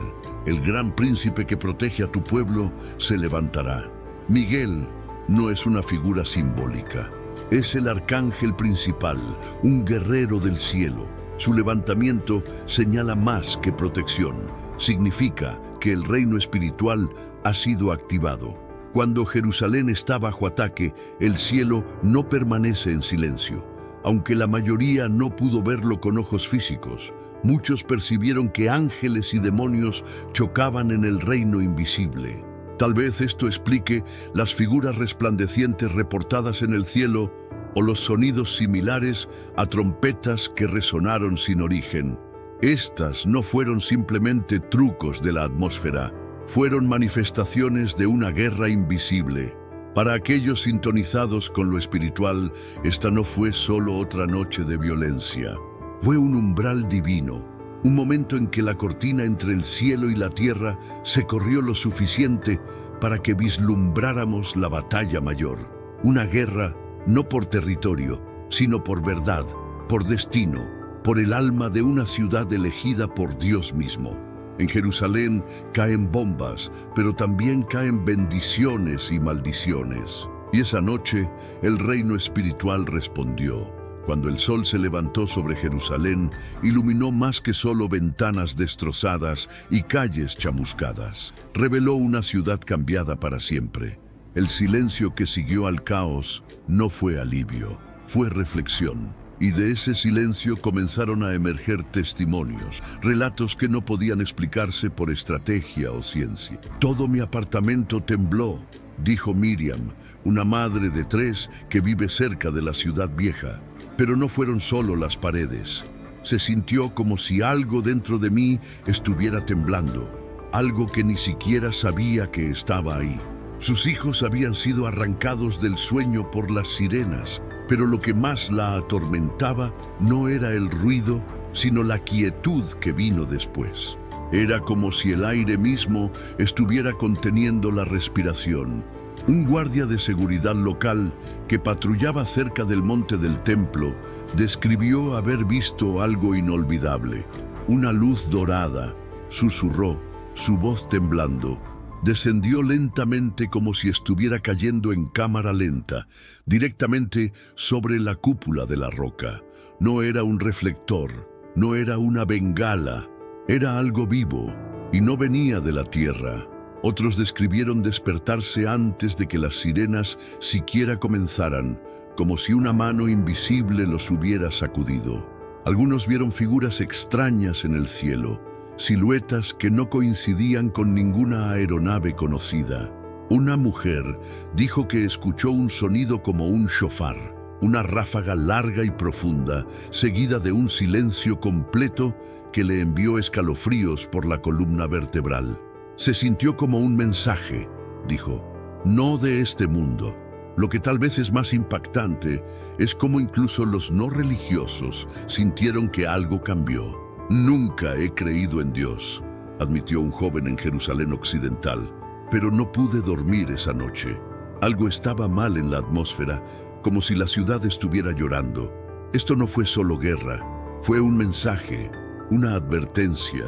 Speaker 1: el gran príncipe que protege a tu pueblo, se levantará. Miguel no es una figura simbólica. Es el arcángel principal, un guerrero del cielo. Su levantamiento señala más que protección. Significa que el reino espiritual ha sido activado. Cuando Jerusalén está bajo ataque, el cielo no permanece en silencio. Aunque la mayoría no pudo verlo con ojos físicos, muchos percibieron que ángeles y demonios chocaban en el reino invisible. Tal vez esto explique las figuras resplandecientes reportadas en el cielo o los sonidos similares a trompetas que resonaron sin origen. Estas no fueron simplemente trucos de la atmósfera, fueron manifestaciones de una guerra invisible. Para aquellos sintonizados con lo espiritual, esta no fue solo otra noche de violencia. Fue un umbral divino, un momento en que la cortina entre el cielo y la tierra se corrió lo suficiente para que vislumbráramos la batalla mayor. Una guerra no por territorio, sino por verdad, por destino, por el alma de una ciudad elegida por Dios mismo. En Jerusalén caen bombas, pero también caen bendiciones y maldiciones. Y esa noche el reino espiritual respondió. Cuando el sol se levantó sobre Jerusalén, iluminó más que solo ventanas destrozadas y calles chamuscadas. Reveló una ciudad cambiada para siempre. El silencio que siguió al caos no fue alivio, fue reflexión. Y de ese silencio comenzaron a emerger testimonios, relatos que no podían explicarse por estrategia o ciencia. Todo mi apartamento tembló, dijo Miriam, una madre de 3 que vive cerca de la ciudad vieja. Pero no fueron solo las paredes. Se sintió como si algo dentro de mí estuviera temblando, algo que ni siquiera sabía que estaba ahí. Sus hijos habían sido arrancados del sueño por las sirenas, pero lo que más la atormentaba no era el ruido, sino la quietud que vino después. Era como si el aire mismo estuviera conteniendo la respiración. Un guardia de seguridad local que patrullaba cerca del monte del templo describió haber visto algo inolvidable. Una luz dorada, susurró, su voz temblando. Descendió lentamente como si estuviera cayendo en cámara lenta, directamente sobre la cúpula de la roca. No era un reflector, no era una bengala, era algo vivo y no venía de la tierra. Otros describieron despertarse antes de que las sirenas siquiera comenzaran, como si una mano invisible los hubiera sacudido. Algunos vieron figuras extrañas en el cielo, siluetas que no coincidían con ninguna aeronave conocida. Una mujer dijo que escuchó un sonido como un shofar, una ráfaga larga y profunda, seguida de un silencio completo que le envió escalofríos por la columna vertebral. Se sintió como un mensaje, dijo, no de este mundo. Lo que tal vez es más impactante es cómo incluso los no religiosos sintieron que algo cambió. Nunca he creído en Dios, admitió un joven en Jerusalén Occidental, pero no pude dormir esa noche. Algo estaba mal en la atmósfera, como si la ciudad estuviera llorando. Esto no fue solo guerra, fue un mensaje, una advertencia.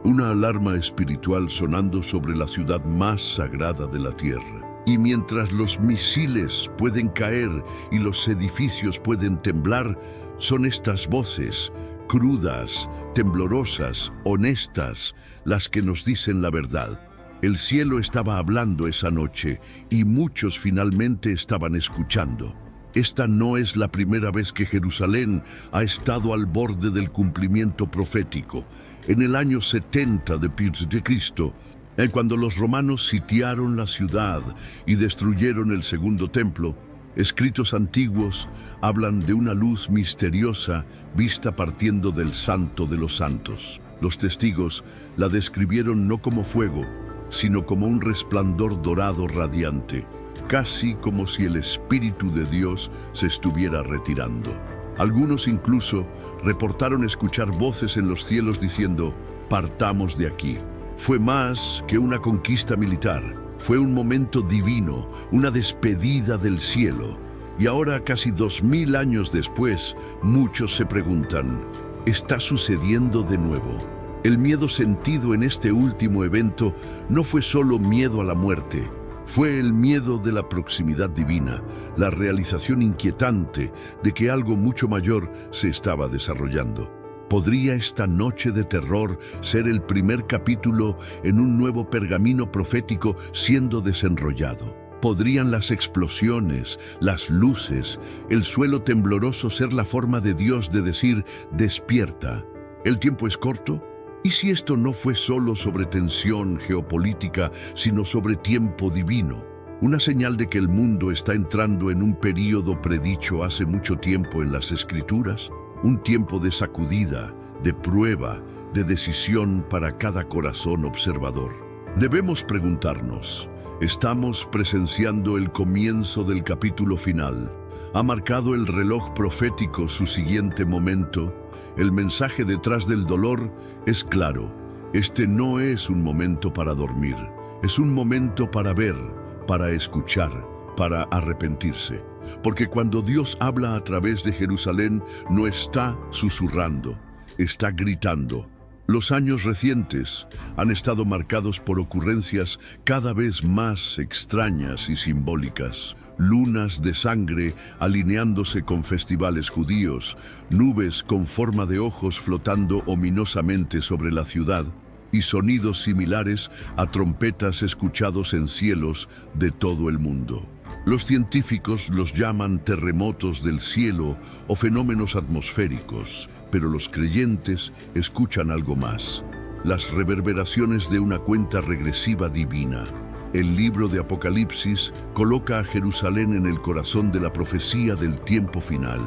Speaker 1: una alarma espiritual sonando sobre la ciudad más sagrada de la tierra. Y mientras los misiles pueden caer y los edificios pueden temblar, son estas voces, crudas, temblorosas, honestas, las que nos dicen la verdad. El cielo estaba hablando esa noche y muchos finalmente estaban escuchando. Esta no es la primera vez que Jerusalén ha estado al borde del cumplimiento profético. En el año 70 de Cristo, cuando los romanos sitiaron la ciudad y destruyeron el segundo templo, escritos antiguos hablan de una luz misteriosa vista partiendo del Santo de los Santos. Los testigos la describieron no como fuego, sino como un resplandor dorado radiante, casi como si el Espíritu de Dios se estuviera retirando. Algunos incluso reportaron escuchar voces en los cielos diciendo: «Partamos de aquí». Fue más que una conquista militar, fue un momento divino, una despedida del cielo. Y ahora, casi 2000 años después, muchos se preguntan: ¿está sucediendo de nuevo? El miedo sentido en este último evento no fue solo miedo a la muerte, fue el miedo de la proximidad divina, la realización inquietante de que algo mucho mayor se estaba desarrollando. ¿Podría esta noche de terror ser el primer capítulo en un nuevo pergamino profético siendo desenrollado? ¿Podrían las explosiones, las luces, el suelo tembloroso ser la forma de Dios de decir: «Despierta»? ¿El tiempo es corto? ¿Y si esto no fue solo sobre tensión geopolítica, sino sobre tiempo divino? Una señal de que el mundo está entrando en un período predicho hace mucho tiempo en las Escrituras, un tiempo de sacudida, de prueba, de decisión para cada corazón observador. Debemos preguntarnos: ¿estamos presenciando el comienzo del capítulo final? ¿Ha marcado el reloj profético su siguiente momento? El mensaje detrás del dolor es claro. Este no es un momento para dormir, es un momento para ver, para escuchar, para arrepentirse. Porque cuando Dios habla a través de Jerusalén, no está susurrando, está gritando. Los años recientes han estado marcados por ocurrencias cada vez más extrañas y simbólicas. Lunas de sangre alineándose con festivales judíos, nubes con forma de ojos flotando ominosamente sobre la ciudad, y sonidos similares a trompetas escuchados en cielos de todo el mundo. Los científicos los llaman terremotos del cielo o fenómenos atmosféricos, pero los creyentes escuchan algo más: las reverberaciones de una cuenta regresiva divina. El libro de Apocalipsis coloca a Jerusalén en el corazón de la profecía del tiempo final.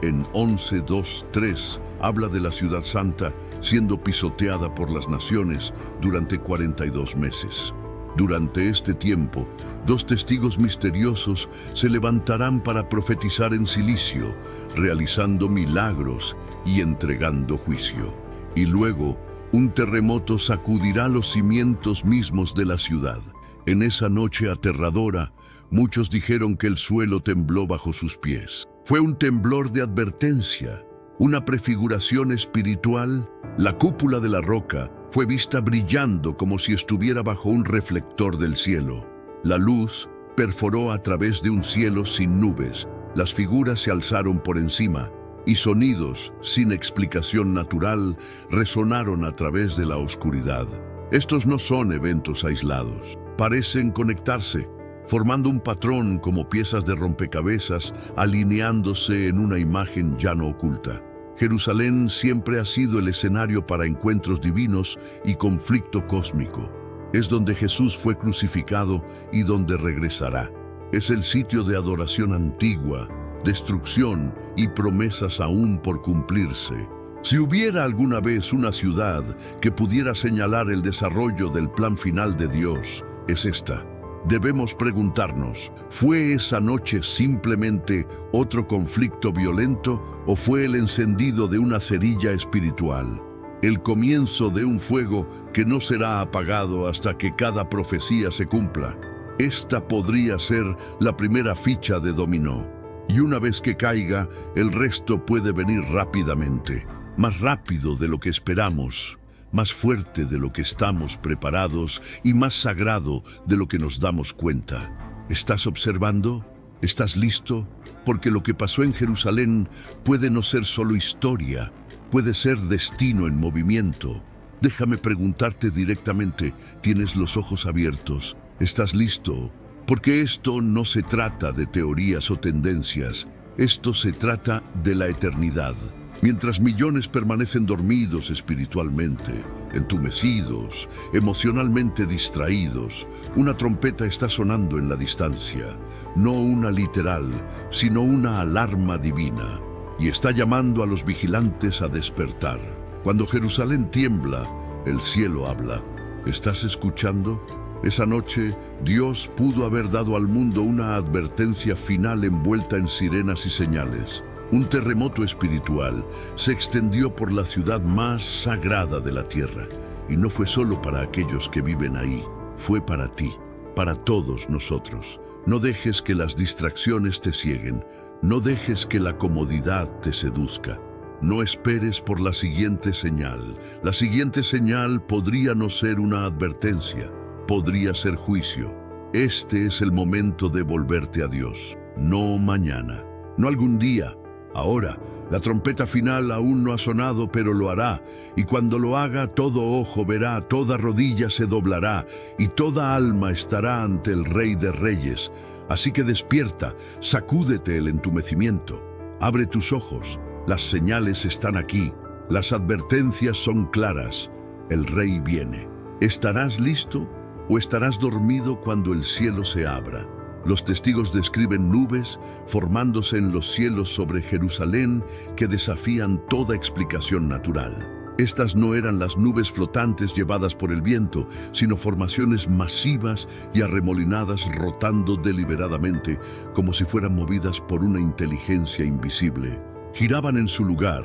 Speaker 1: En 11:2-3 habla de la ciudad santa siendo pisoteada por las naciones durante 42 meses. Durante este tiempo, 2 testigos misteriosos se levantarán para profetizar en silicio, realizando milagros y entregando juicio. Y luego, un terremoto sacudirá los cimientos mismos de la ciudad. En esa noche aterradora, muchos dijeron que el suelo tembló bajo sus pies. Fue un temblor de advertencia, una prefiguración espiritual. La cúpula de la roca fue vista brillando como si estuviera bajo un reflector del cielo. La luz perforó a través de un cielo sin nubes, las figuras se alzaron por encima, y sonidos, sin explicación natural, resonaron a través de la oscuridad. Estos no son eventos aislados, parecen conectarse, formando un patrón como piezas de rompecabezas alineándose en una imagen ya no oculta. Jerusalén siempre ha sido el escenario para encuentros divinos y conflicto cósmico. Es donde Jesús fue crucificado y donde regresará. Es el sitio de adoración antigua, destrucción y promesas aún por cumplirse. Si hubiera alguna vez una ciudad que pudiera señalar el desarrollo del plan final de Dios, es esta. Debemos preguntarnos, ¿fue esa noche simplemente otro conflicto violento o fue el encendido de una cerilla espiritual? El comienzo de un fuego que no será apagado hasta que cada profecía se cumpla. Esta podría ser la primera ficha de dominó. Y una vez que caiga, el resto puede venir rápidamente, más rápido de lo que esperamos. más fuerte de lo que estamos preparados y más sagrado de lo que nos damos cuenta. ¿Estás observando? ¿Estás listo? Porque lo que pasó en Jerusalén puede no ser solo historia, puede ser destino en movimiento. Déjame preguntarte directamente, ¿tienes los ojos abiertos? ¿Estás listo? Porque esto no se trata de teorías o tendencias, esto se trata de la eternidad. Mientras millones permanecen dormidos espiritualmente, entumecidos, emocionalmente distraídos, una trompeta está sonando en la distancia, no una literal, sino una alarma divina, y está llamando a los vigilantes a despertar. Cuando Jerusalén tiembla, el cielo habla. ¿Estás escuchando? Esa noche, Dios pudo haber dado al mundo una advertencia final envuelta en sirenas y señales. Un terremoto espiritual se extendió por la ciudad más sagrada de la tierra, y no fue solo para aquellos que viven ahí, fue para ti, para todos nosotros. No dejes que las distracciones te cieguen, no dejes que la comodidad te seduzca. No esperes por la siguiente señal. La siguiente señal podría no ser una advertencia, podría ser juicio. Este es el momento de volverte a Dios, no mañana, no algún día. Ahora, la trompeta final aún no ha sonado, pero lo hará, y cuando lo haga, todo ojo verá, toda rodilla se doblará, y toda alma estará ante el Rey de Reyes. Así que despierta, sacúdete el entumecimiento, abre tus ojos, las señales están aquí, las advertencias son claras, el Rey viene. ¿Estarás listo o estarás dormido cuando el cielo se abra? Los testigos describen nubes formándose en los cielos sobre Jerusalén que desafían toda explicación natural. Estas no eran las nubes flotantes llevadas por el viento, sino formaciones masivas y arremolinadas rotando deliberadamente, como si fueran movidas por una inteligencia invisible. Giraban en su lugar,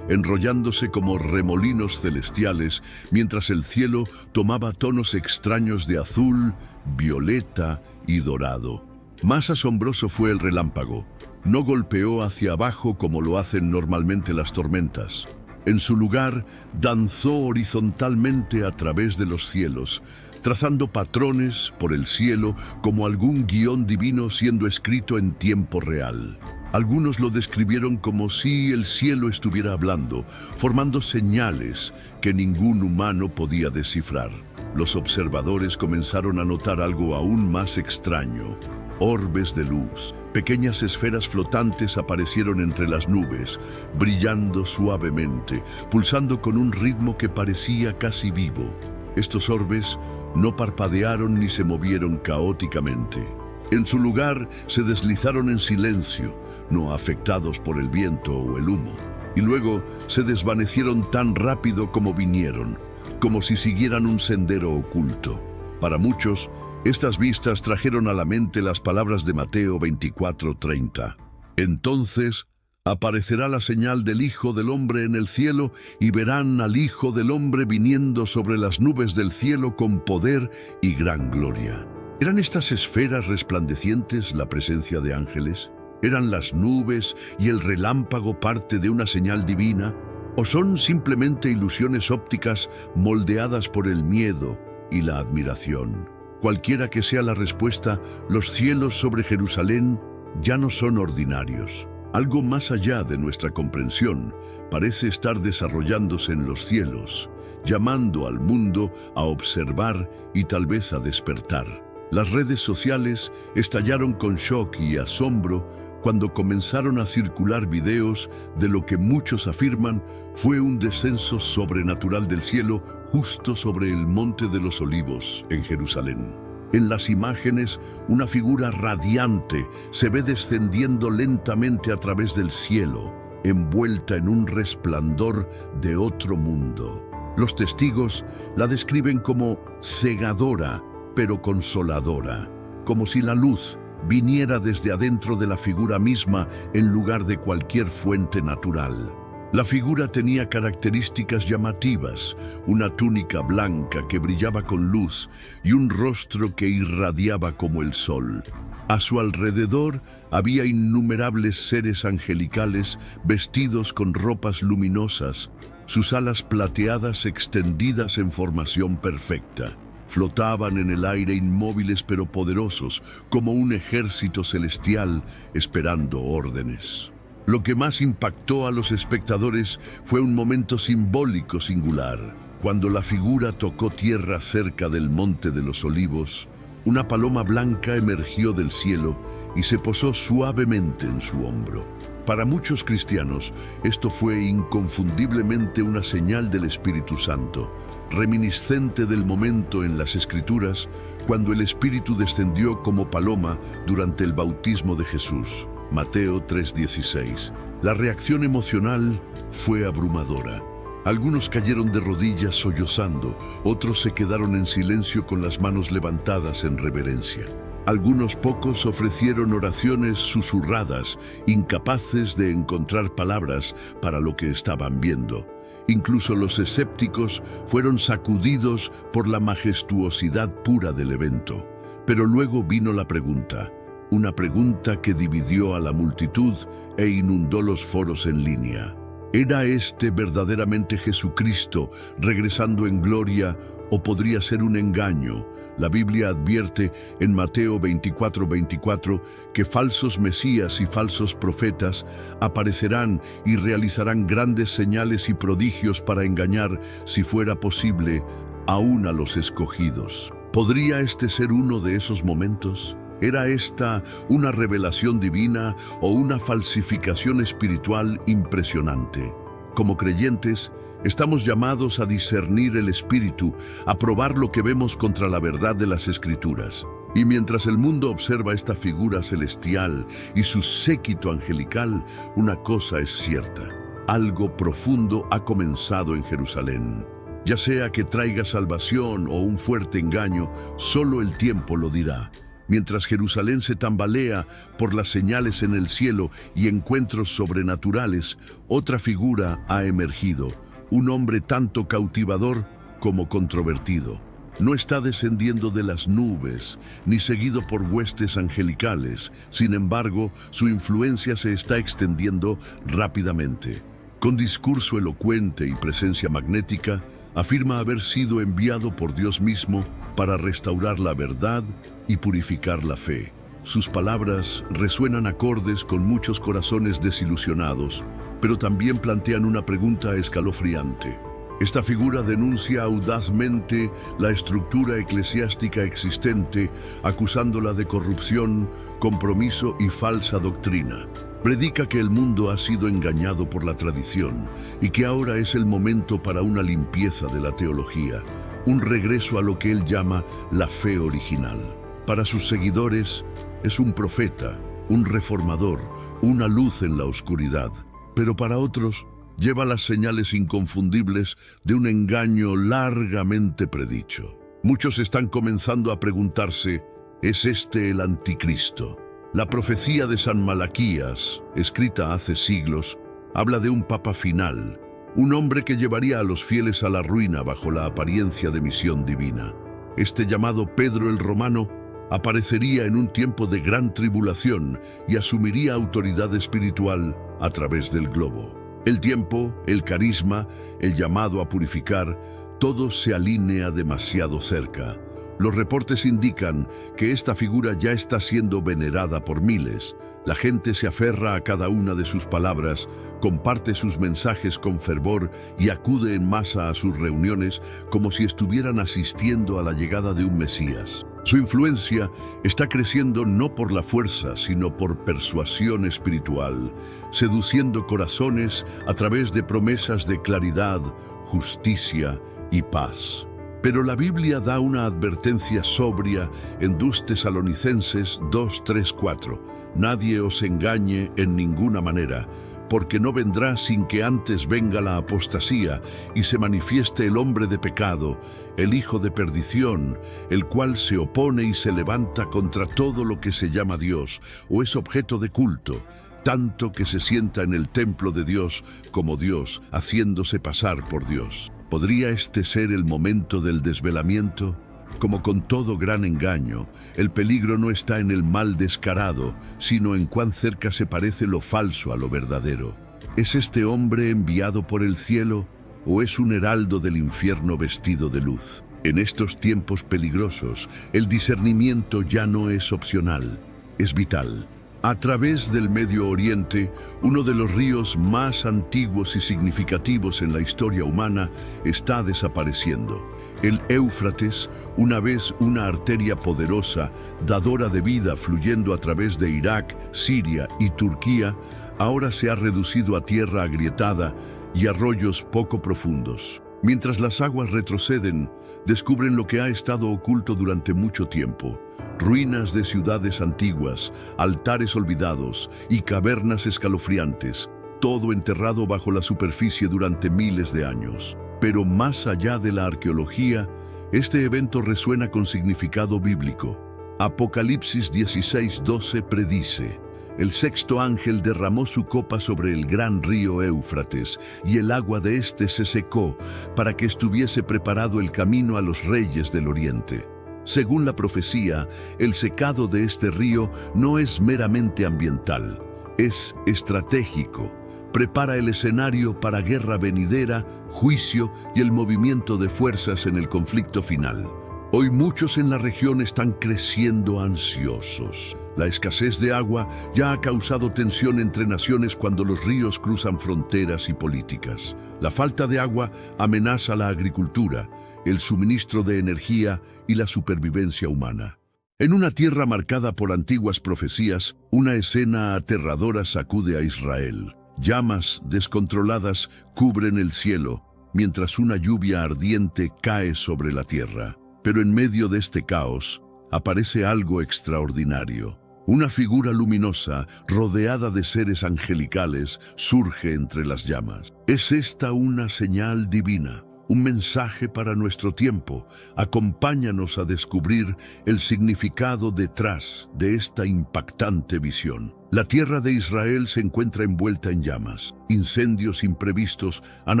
Speaker 1: enrollándose como remolinos celestiales, mientras el cielo tomaba tonos extraños de azul, violeta y dorado. Más asombroso fue el relámpago. No golpeó hacia abajo como lo hacen normalmente las tormentas. En su lugar, danzó horizontalmente a través de los cielos, trazando patrones por el cielo como algún guión divino siendo escrito en tiempo real. Algunos lo describieron como si el cielo estuviera hablando, formando señales que ningún humano podía descifrar. Los observadores comenzaron a notar algo aún más extraño. Orbes de luz, pequeñas esferas flotantes aparecieron entre las nubes, brillando suavemente, pulsando con un ritmo que parecía casi vivo. Estos orbes no parpadearon ni se movieron caóticamente. En su lugar se deslizaron en silencio, no afectados por el viento o el humo, y luego se desvanecieron tan rápido como vinieron, como si siguieran un sendero oculto. Para muchos, estas vistas trajeron a la mente las palabras de Mateo 24:30. Entonces aparecerá la señal del Hijo del Hombre en el cielo y verán al Hijo del Hombre viniendo sobre las nubes del cielo con poder y gran gloria. ¿Eran estas esferas resplandecientes la presencia de ángeles? ¿Eran las nubes y el relámpago parte de una señal divina? ¿O son simplemente ilusiones ópticas moldeadas por el miedo y la admiración? Cualquiera que sea la respuesta, los cielos sobre Jerusalén ya no son ordinarios. Algo más allá de nuestra comprensión parece estar desarrollándose en los cielos, llamando al mundo a observar y tal vez a despertar. Las redes sociales estallaron con shock y asombro cuando comenzaron a circular videos de lo que muchos afirman fue un descenso sobrenatural del cielo justo sobre el Monte de los Olivos en Jerusalén. En las imágenes, una figura radiante se ve descendiendo lentamente a través del cielo, envuelta en un resplandor de otro mundo. Los testigos la describen como cegadora, pero consoladora, como si la luz viniera desde adentro de la figura misma en lugar de cualquier fuente natural. La figura tenía características llamativas, una túnica blanca que brillaba con luz y un rostro que irradiaba como el sol. A su alrededor había innumerables seres angelicales vestidos con ropas luminosas, sus alas plateadas extendidas en formación perfecta. Flotaban en el aire inmóviles pero poderosos, como un ejército celestial esperando órdenes. Lo que más impactó a los espectadores fue un momento simbólico singular. Cuando la figura tocó tierra cerca del Monte de los Olivos, una paloma blanca emergió del cielo y se posó suavemente en su hombro. Para muchos cristianos, esto fue inconfundiblemente una señal del Espíritu Santo, reminiscente del momento en las Escrituras cuando el Espíritu descendió como paloma durante el bautismo de Jesús. Mateo 3:16. La reacción emocional fue abrumadora. Algunos cayeron de rodillas sollozando, otros se quedaron en silencio con las manos levantadas en reverencia. Algunos pocos ofrecieron oraciones susurradas, incapaces de encontrar palabras para lo que estaban viendo. Incluso los escépticos fueron sacudidos por la majestuosidad pura del evento. Pero luego vino la pregunta, una pregunta que dividió a la multitud e inundó los foros en línea. ¿Era este verdaderamente Jesucristo regresando en gloria o podría ser un engaño? La Biblia advierte en Mateo 24:24 que falsos mesías y falsos profetas aparecerán y realizarán grandes señales y prodigios para engañar, si fuera posible, aún a los escogidos. ¿Podría este ser uno de esos momentos? ¿Era esta una revelación divina o una falsificación espiritual impresionante? Como creyentes, estamos llamados a discernir el Espíritu, a probar lo que vemos contra la verdad de las Escrituras. Y mientras el mundo observa esta figura celestial y su séquito angelical, una cosa es cierta: algo profundo ha comenzado en Jerusalén. Ya sea que traiga salvación o un fuerte engaño, solo el tiempo lo dirá. Mientras Jerusalén se tambalea por las señales en el cielo y encuentros sobrenaturales, otra figura ha emergido, un hombre tanto cautivador como controvertido. No está descendiendo de las nubes, ni seguido por huestes angelicales. Sin embargo, su influencia se está extendiendo rápidamente. Con discurso elocuente y presencia magnética, afirma haber sido enviado por Dios mismo para restaurar la verdad y purificar la fe. Sus palabras resuenan acordes con muchos corazones desilusionados, pero también plantean una pregunta escalofriante. Esta figura denuncia audazmente la estructura eclesiástica existente, acusándola de corrupción, compromiso y falsa doctrina. Predica que el mundo ha sido engañado por la tradición y que ahora es el momento para una limpieza de la teología, un regreso a lo que él llama la fe original. Para sus seguidores, es un profeta, un reformador, una luz en la oscuridad. Pero para otros, lleva las señales inconfundibles de un engaño largamente predicho. Muchos están comenzando a preguntarse, ¿es este el anticristo? La profecía de San Malaquías, escrita hace siglos, habla de un papa final, un hombre que llevaría a los fieles a la ruina bajo la apariencia de misión divina. Este llamado Pedro el Romano aparecería en un tiempo de gran tribulación y asumiría autoridad espiritual a través del globo. El tiempo, el carisma, el llamado a purificar, todo se alinea demasiado cerca. Los reportes indican que esta figura ya está siendo venerada por miles. La gente se aferra a cada una de sus palabras, comparte sus mensajes con fervor y acude en masa a sus reuniones como si estuvieran asistiendo a la llegada de un Mesías. Su influencia está creciendo no por la fuerza, sino por persuasión espiritual, seduciendo corazones a través de promesas de claridad, justicia y paz. Pero la Biblia da una advertencia sobria en 2 Tesalonicenses 2:3-4. Nadie os engañe en ninguna manera, porque no vendrá sin que antes venga la apostasía y se manifieste el hombre de pecado, el hijo de perdición, el cual se opone y se levanta contra todo lo que se llama Dios o es objeto de culto, tanto que se sienta en el templo de Dios como Dios, haciéndose pasar por Dios. ¿Podría este ser el momento del desvelamiento? Como con todo gran engaño, el peligro no está en el mal descarado, sino en cuán cerca se parece lo falso a lo verdadero. ¿Es este hombre enviado por el cielo o es un heraldo del infierno vestido de luz? En estos tiempos peligrosos, el discernimiento ya no es opcional, es vital. A través del Medio Oriente, uno de los ríos más antiguos y significativos en la historia humana está desapareciendo. El Éufrates, una vez una arteria poderosa, dadora de vida fluyendo a través de Irak, Siria y Turquía, ahora se ha reducido a tierra agrietada y arroyos poco profundos. Mientras las aguas retroceden, descubren lo que ha estado oculto durante mucho tiempo: ruinas de ciudades antiguas, altares olvidados y cavernas escalofriantes, todo enterrado bajo la superficie durante miles de años. Pero más allá de la arqueología, este evento resuena con significado bíblico. Apocalipsis 16:12 predice: el sexto ángel derramó su copa sobre el gran río Éufrates, y el agua de éste se secó, para que estuviese preparado el camino a los reyes del oriente. Según la profecía, el secado de este río no es meramente ambiental, es estratégico. Prepara el escenario para guerra venidera, juicio y el movimiento de fuerzas en el conflicto final. Hoy muchos en la región están creciendo ansiosos. La escasez de agua ya ha causado tensión entre naciones cuando los ríos cruzan fronteras y políticas. La falta de agua amenaza la agricultura, el suministro de energía y la supervivencia humana. En una tierra marcada por antiguas profecías, una escena aterradora sacude a Israel. Llamas descontroladas cubren el cielo, mientras una lluvia ardiente cae sobre la tierra. Pero en medio de este caos, aparece algo extraordinario. Una figura luminosa, rodeada de seres angelicales, surge entre las llamas. ¿Es esta una señal divina? Un mensaje para nuestro tiempo. Acompáñanos a descubrir el significado detrás de esta impactante visión. La tierra de Israel se encuentra envuelta en llamas. Incendios imprevistos han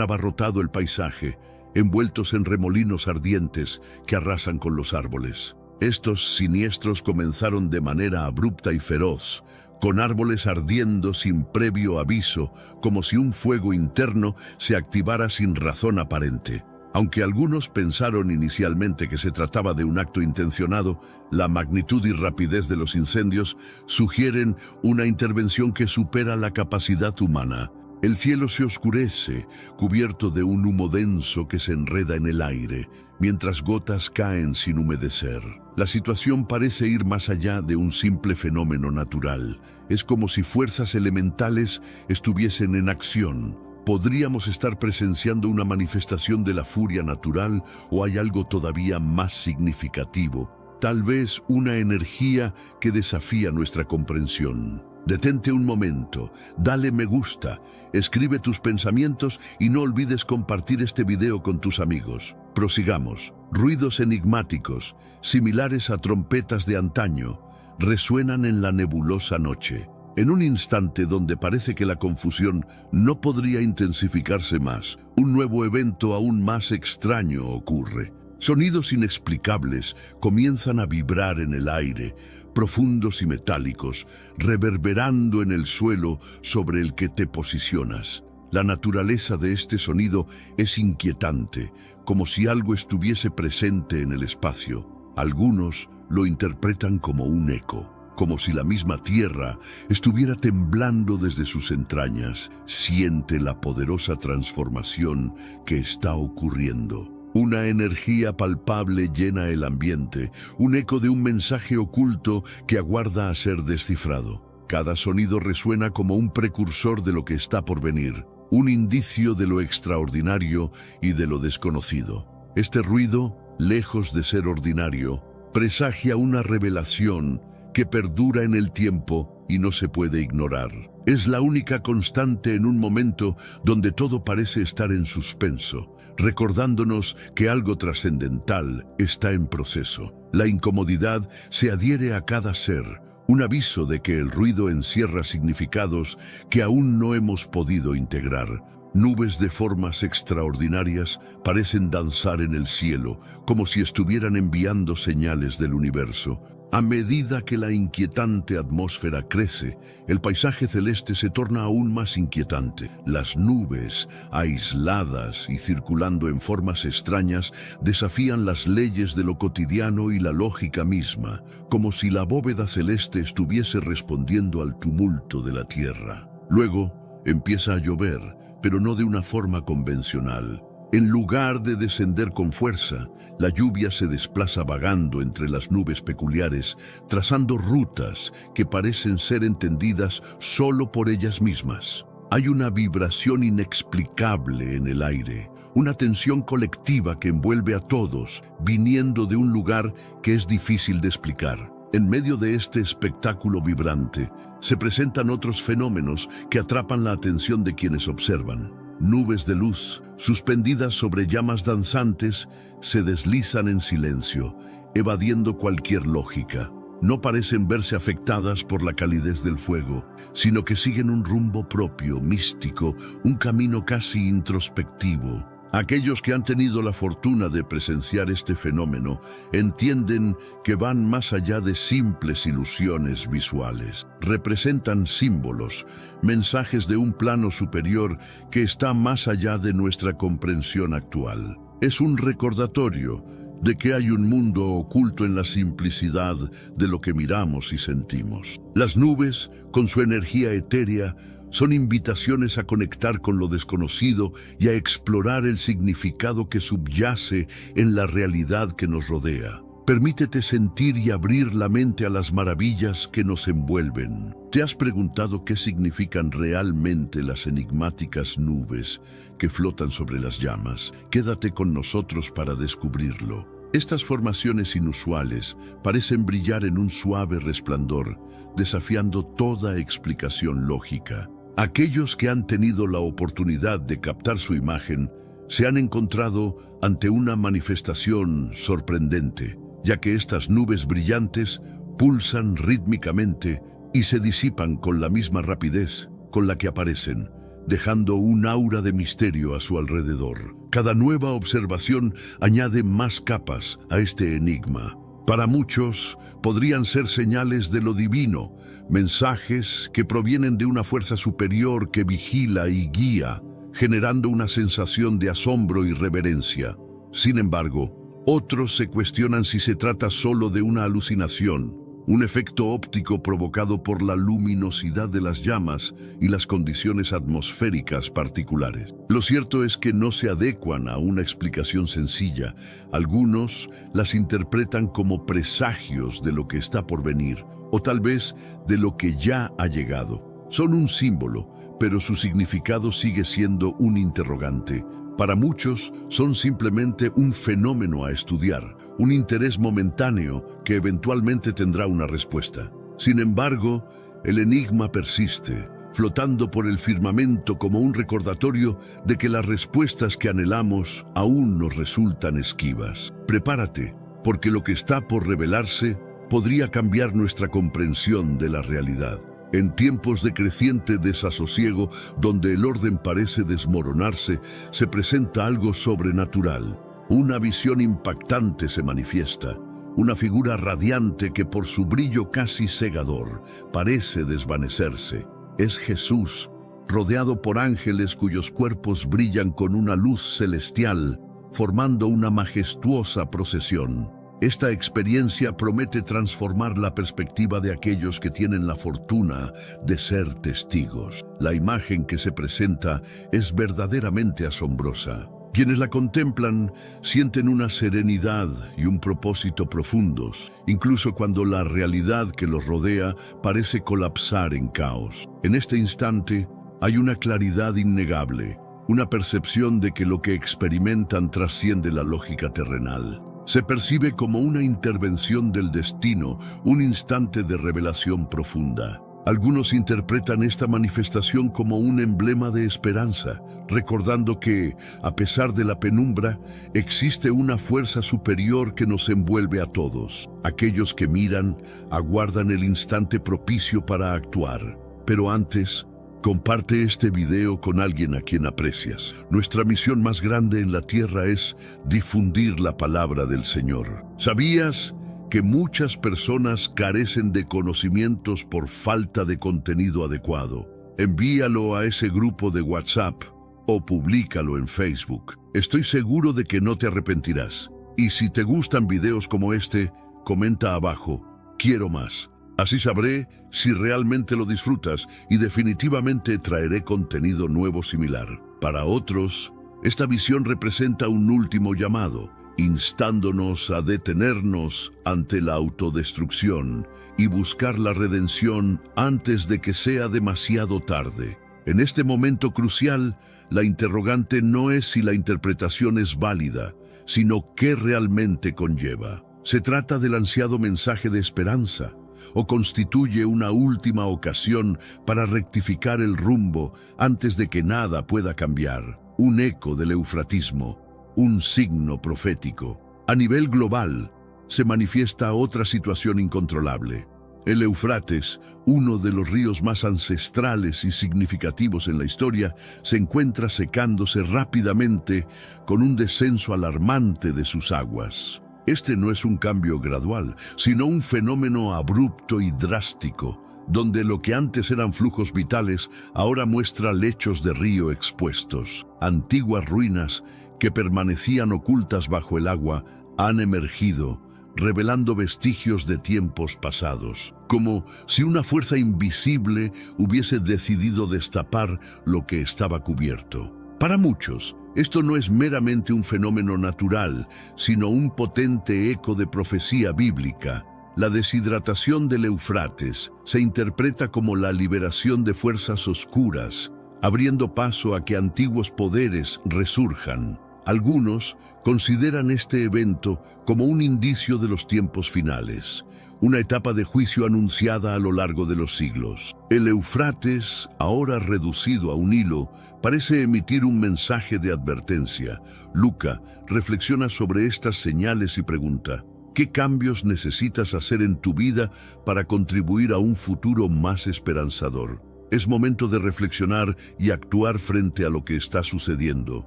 Speaker 1: abarrotado el paisaje, envueltos en remolinos ardientes que arrasan con los árboles. Estos siniestros comenzaron de manera abrupta y feroz, con árboles ardiendo sin previo aviso, como si un fuego interno se activara sin razón aparente. Aunque algunos pensaron inicialmente que se trataba de un acto intencionado, la magnitud y rapidez de los incendios sugieren una intervención que supera la capacidad humana. El cielo se oscurece, cubierto de un humo denso que se enreda en el aire, mientras gotas caen sin humedecer. La situación parece ir más allá de un simple fenómeno natural. Es como si fuerzas elementales estuviesen en acción. ¿Podríamos estar presenciando una manifestación de la furia natural o hay algo todavía más significativo? Tal vez una energía que desafía nuestra comprensión. Detente un momento, dale me gusta, escribe tus pensamientos y no olvides compartir este video con tus amigos. Prosigamos. Ruidos enigmáticos, similares a trompetas de antaño, resuenan en la nebulosa noche. En un instante donde parece que la confusión no podría intensificarse más, un nuevo evento aún más extraño ocurre. Sonidos inexplicables comienzan a vibrar en el aire, profundos y metálicos, reverberando en el suelo sobre el que te posicionas. La naturaleza de este sonido es inquietante, como si algo estuviese presente en el espacio. Algunos lo interpretan como un eco, como si la misma tierra estuviera temblando desde sus entrañas. Siente la poderosa transformación que está ocurriendo. Una energía palpable llena el ambiente, un eco de un mensaje oculto que aguarda a ser descifrado. Cada sonido resuena como un precursor de lo que está por venir, un indicio de lo extraordinario y de lo desconocido. Este ruido, lejos de ser ordinario, presagia una revelación que perdura en el tiempo y no se puede ignorar. Es la única constante en un momento donde todo parece estar en suspenso, recordándonos que algo trascendental está en proceso. La incomodidad se adhiere a cada ser, un aviso de que el ruido encierra significados que aún no hemos podido integrar. Nubes de formas extraordinarias parecen danzar en el cielo, como si estuvieran enviando señales del universo. A medida que la inquietante atmósfera crece, el paisaje celeste se torna aún más inquietante. Las nubes, aisladas y circulando en formas extrañas, desafían las leyes de lo cotidiano y la lógica misma, como si la bóveda celeste estuviese respondiendo al tumulto de la tierra. Luego empieza a llover, pero no de una forma convencional. En lugar de descender con fuerza, la lluvia se desplaza vagando entre las nubes peculiares, trazando rutas que parecen ser entendidas solo por ellas mismas. Hay una vibración inexplicable en el aire, una tensión colectiva que envuelve a todos, viniendo de un lugar que es difícil de explicar. En medio de este espectáculo vibrante, se presentan otros fenómenos que atrapan la atención de quienes observan. Nubes de luz, suspendidas sobre llamas danzantes, se deslizan en silencio, evadiendo cualquier lógica. No parecen verse afectadas por la calidez del fuego, sino que siguen un rumbo propio, místico, un camino casi introspectivo. Aquellos que han tenido la fortuna de presenciar este fenómeno entienden que van más allá de simples ilusiones visuales. Representan símbolos, mensajes de un plano superior que está más allá de nuestra comprensión actual. Es un recordatorio de que hay un mundo oculto en la simplicidad de lo que miramos y sentimos. Las nubes, con su energía etérea, son invitaciones a conectar con lo desconocido y a explorar el significado que subyace en la realidad que nos rodea. Permítete sentir y abrir la mente a las maravillas que nos envuelven. ¿Te has preguntado qué significan realmente las enigmáticas nubes que flotan sobre las llamas? Quédate con nosotros para descubrirlo. Estas formaciones inusuales parecen brillar en un suave resplandor, desafiando toda explicación lógica. Aquellos que han tenido la oportunidad de captar su imagen se han encontrado ante una manifestación sorprendente, ya que estas nubes brillantes pulsan rítmicamente y se disipan con la misma rapidez con la que aparecen, dejando un aura de misterio a su alrededor. Cada nueva observación añade más capas a este enigma. Para muchos, podrían ser señales de lo divino, mensajes que provienen de una fuerza superior que vigila y guía, generando una sensación de asombro y reverencia. Sin embargo, otros se cuestionan si se trata solo de una alucinación, un efecto óptico provocado por la luminosidad de las llamas y las condiciones atmosféricas particulares. Lo cierto es que no se adecuan a una explicación sencilla. Algunos las interpretan como presagios de lo que está por venir, o tal vez de lo que ya ha llegado. Son un símbolo, pero su significado sigue siendo un interrogante. Para muchos son simplemente un fenómeno a estudiar, un interés momentáneo que eventualmente tendrá una respuesta. Sin embargo, el enigma persiste, flotando por el firmamento como un recordatorio de que las respuestas que anhelamos aún nos resultan esquivas. Prepárate, porque lo que está por revelarse podría cambiar nuestra comprensión de la realidad. En tiempos de creciente desasosiego, donde el orden parece desmoronarse, se presenta algo sobrenatural. Una visión impactante se manifiesta, una figura radiante que por su brillo casi cegador parece desvanecerse. Es Jesús, rodeado por ángeles cuyos cuerpos brillan con una luz celestial, formando una majestuosa procesión. Esta experiencia promete transformar la perspectiva de aquellos que tienen la fortuna de ser testigos. La imagen que se presenta es verdaderamente asombrosa. Quienes la contemplan sienten una serenidad y un propósito profundos, incluso cuando la realidad que los rodea parece colapsar en caos. En este instante hay una claridad innegable, una percepción de que lo que experimentan trasciende la lógica terrenal. Se percibe como una intervención del destino, un instante de revelación profunda. Algunos interpretan esta manifestación como un emblema de esperanza, recordando que, a pesar de la penumbra, existe una fuerza superior que nos envuelve a todos. Aquellos que miran aguardan el instante propicio para actuar, pero antes Comparte este video con alguien a quien aprecias. Nuestra misión más grande en la tierra es difundir la palabra del Señor. ¿Sabías que muchas personas carecen de conocimientos por falta de contenido adecuado? Envíalo a ese grupo de WhatsApp o públicalo en Facebook. Estoy seguro de que no te arrepentirás. Y si te gustan videos como este, comenta abajo, quiero más. Así sabré si realmente lo disfrutas y definitivamente traeré contenido nuevo similar. Para otros, esta visión representa un último llamado, instándonos a detenernos ante la autodestrucción y buscar la redención antes de que sea demasiado tarde. En este momento crucial, la interrogante no es si la interpretación es válida, sino qué realmente conlleva. ¿Se trata del ansiado mensaje de esperanza o constituye una última ocasión para rectificar el rumbo antes de que nada pueda cambiar? Un eco del eufratismo, un signo profético. A nivel global, se manifiesta otra situación incontrolable. El Éufrates, uno de los ríos más ancestrales y significativos en la historia, se encuentra secándose rápidamente con un descenso alarmante de sus aguas. Este no es un cambio gradual, sino un fenómeno abrupto y drástico, donde lo que antes eran flujos vitales ahora muestra lechos de río expuestos. Antiguas ruinas que permanecían ocultas bajo el agua han emergido, revelando vestigios de tiempos pasados, como si una fuerza invisible hubiese decidido destapar lo que estaba cubierto. Para muchos, esto no es meramente un fenómeno natural, sino un potente eco de profecía bíblica. La deshidratación del Éufrates se interpreta como la liberación de fuerzas oscuras, abriendo paso a que antiguos poderes resurjan. Algunos consideran este evento como un indicio de los tiempos finales, una etapa de juicio anunciada a lo largo de los siglos. El Éufrates, ahora reducido a un hilo, parece emitir un mensaje de advertencia. Luca reflexiona sobre estas señales y pregunta, ¿qué cambios necesitas hacer en tu vida para contribuir a un futuro más esperanzador? Es momento de reflexionar y actuar frente a lo que está sucediendo.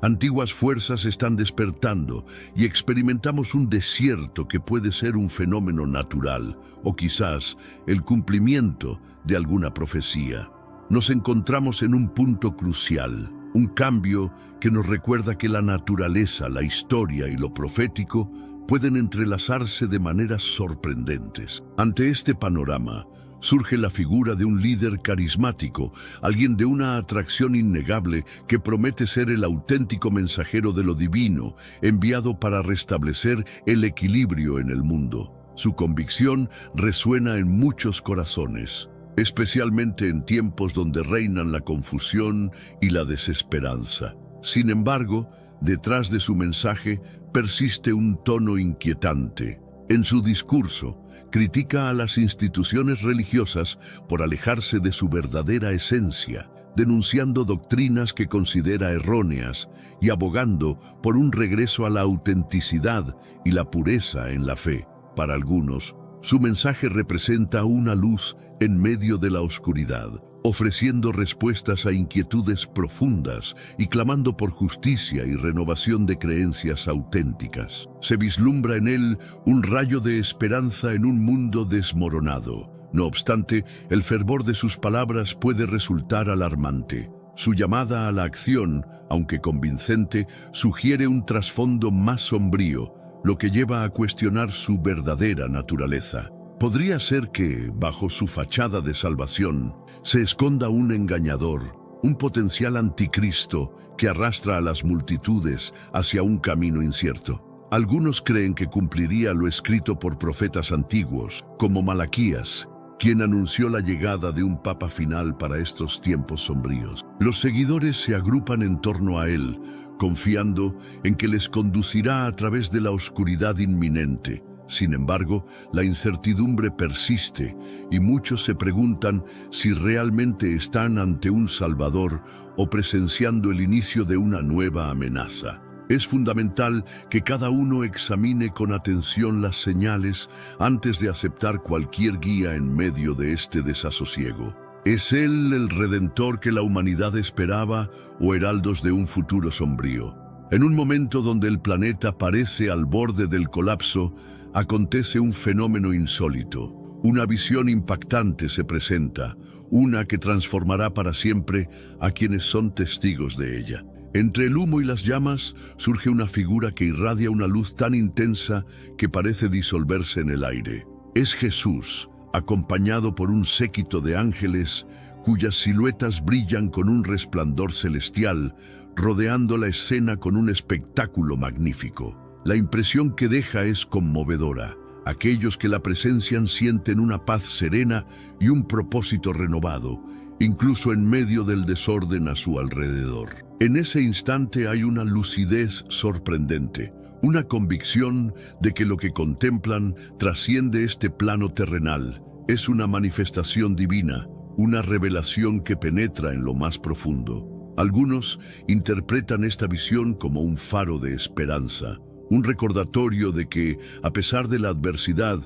Speaker 1: Antiguas fuerzas están despertando y experimentamos un desierto que puede ser un fenómeno natural o quizás el cumplimiento de alguna profecía. Nos encontramos en un punto crucial, un cambio que nos recuerda que la naturaleza, la historia y lo profético pueden entrelazarse de maneras sorprendentes. Ante este panorama, surge la figura de un líder carismático, alguien de una atracción innegable que promete ser el auténtico mensajero de lo divino, enviado para restablecer el equilibrio en el mundo. Su convicción resuena en muchos corazones, especialmente en tiempos donde reinan la confusión y la desesperanza. Sin embargo, detrás de su mensaje persiste un tono inquietante. En su discurso, critica a las instituciones religiosas por alejarse de su verdadera esencia, denunciando doctrinas que considera erróneas y abogando por un regreso a la autenticidad y la pureza en la fe. Para algunos, su mensaje representa una luz en medio de la oscuridad, ofreciendo respuestas a inquietudes profundas y clamando por justicia y renovación de creencias auténticas. Se vislumbra en él un rayo de esperanza en un mundo desmoronado. No obstante, el fervor de sus palabras puede resultar alarmante. Su llamada a la acción, aunque convincente, sugiere un trasfondo más sombrío, lo que lleva a cuestionar su verdadera naturaleza. Podría ser que, bajo su fachada de salvación, se esconda un engañador, un potencial anticristo que arrastra a las multitudes hacia un camino incierto. Algunos creen que cumpliría lo escrito por profetas antiguos, como Malaquías, quien anunció la llegada de un papa final para estos tiempos sombríos. Los seguidores se agrupan en torno a él, confiando en que les conducirá a través de la oscuridad inminente. Sin embargo, la incertidumbre persiste y muchos se preguntan si realmente están ante un Salvador o presenciando el inicio de una nueva amenaza. Es fundamental que cada uno examine con atención las señales antes de aceptar cualquier guía en medio de este desasosiego. ¿Es Él el Redentor que la humanidad esperaba o heraldos de un futuro sombrío? En un momento donde el planeta parece al borde del colapso, acontece un fenómeno insólito. Una visión impactante se presenta, una que transformará para siempre a quienes son testigos de ella. Entre el humo y las llamas surge una figura que irradia una luz tan intensa que parece disolverse en el aire. Es Jesús, acompañado por un séquito de ángeles cuyas siluetas brillan con un resplandor celestial, rodeando la escena con un espectáculo magnífico. La impresión que deja es conmovedora. Aquellos que la presencian sienten una paz serena y un propósito renovado, incluso en medio del desorden a su alrededor. En ese instante hay una lucidez sorprendente, una convicción de que lo que contemplan trasciende este plano terrenal. Es una manifestación divina, una revelación que penetra en lo más profundo. Algunos interpretan esta visión como un faro de esperanza, un recordatorio de que, a pesar de la adversidad,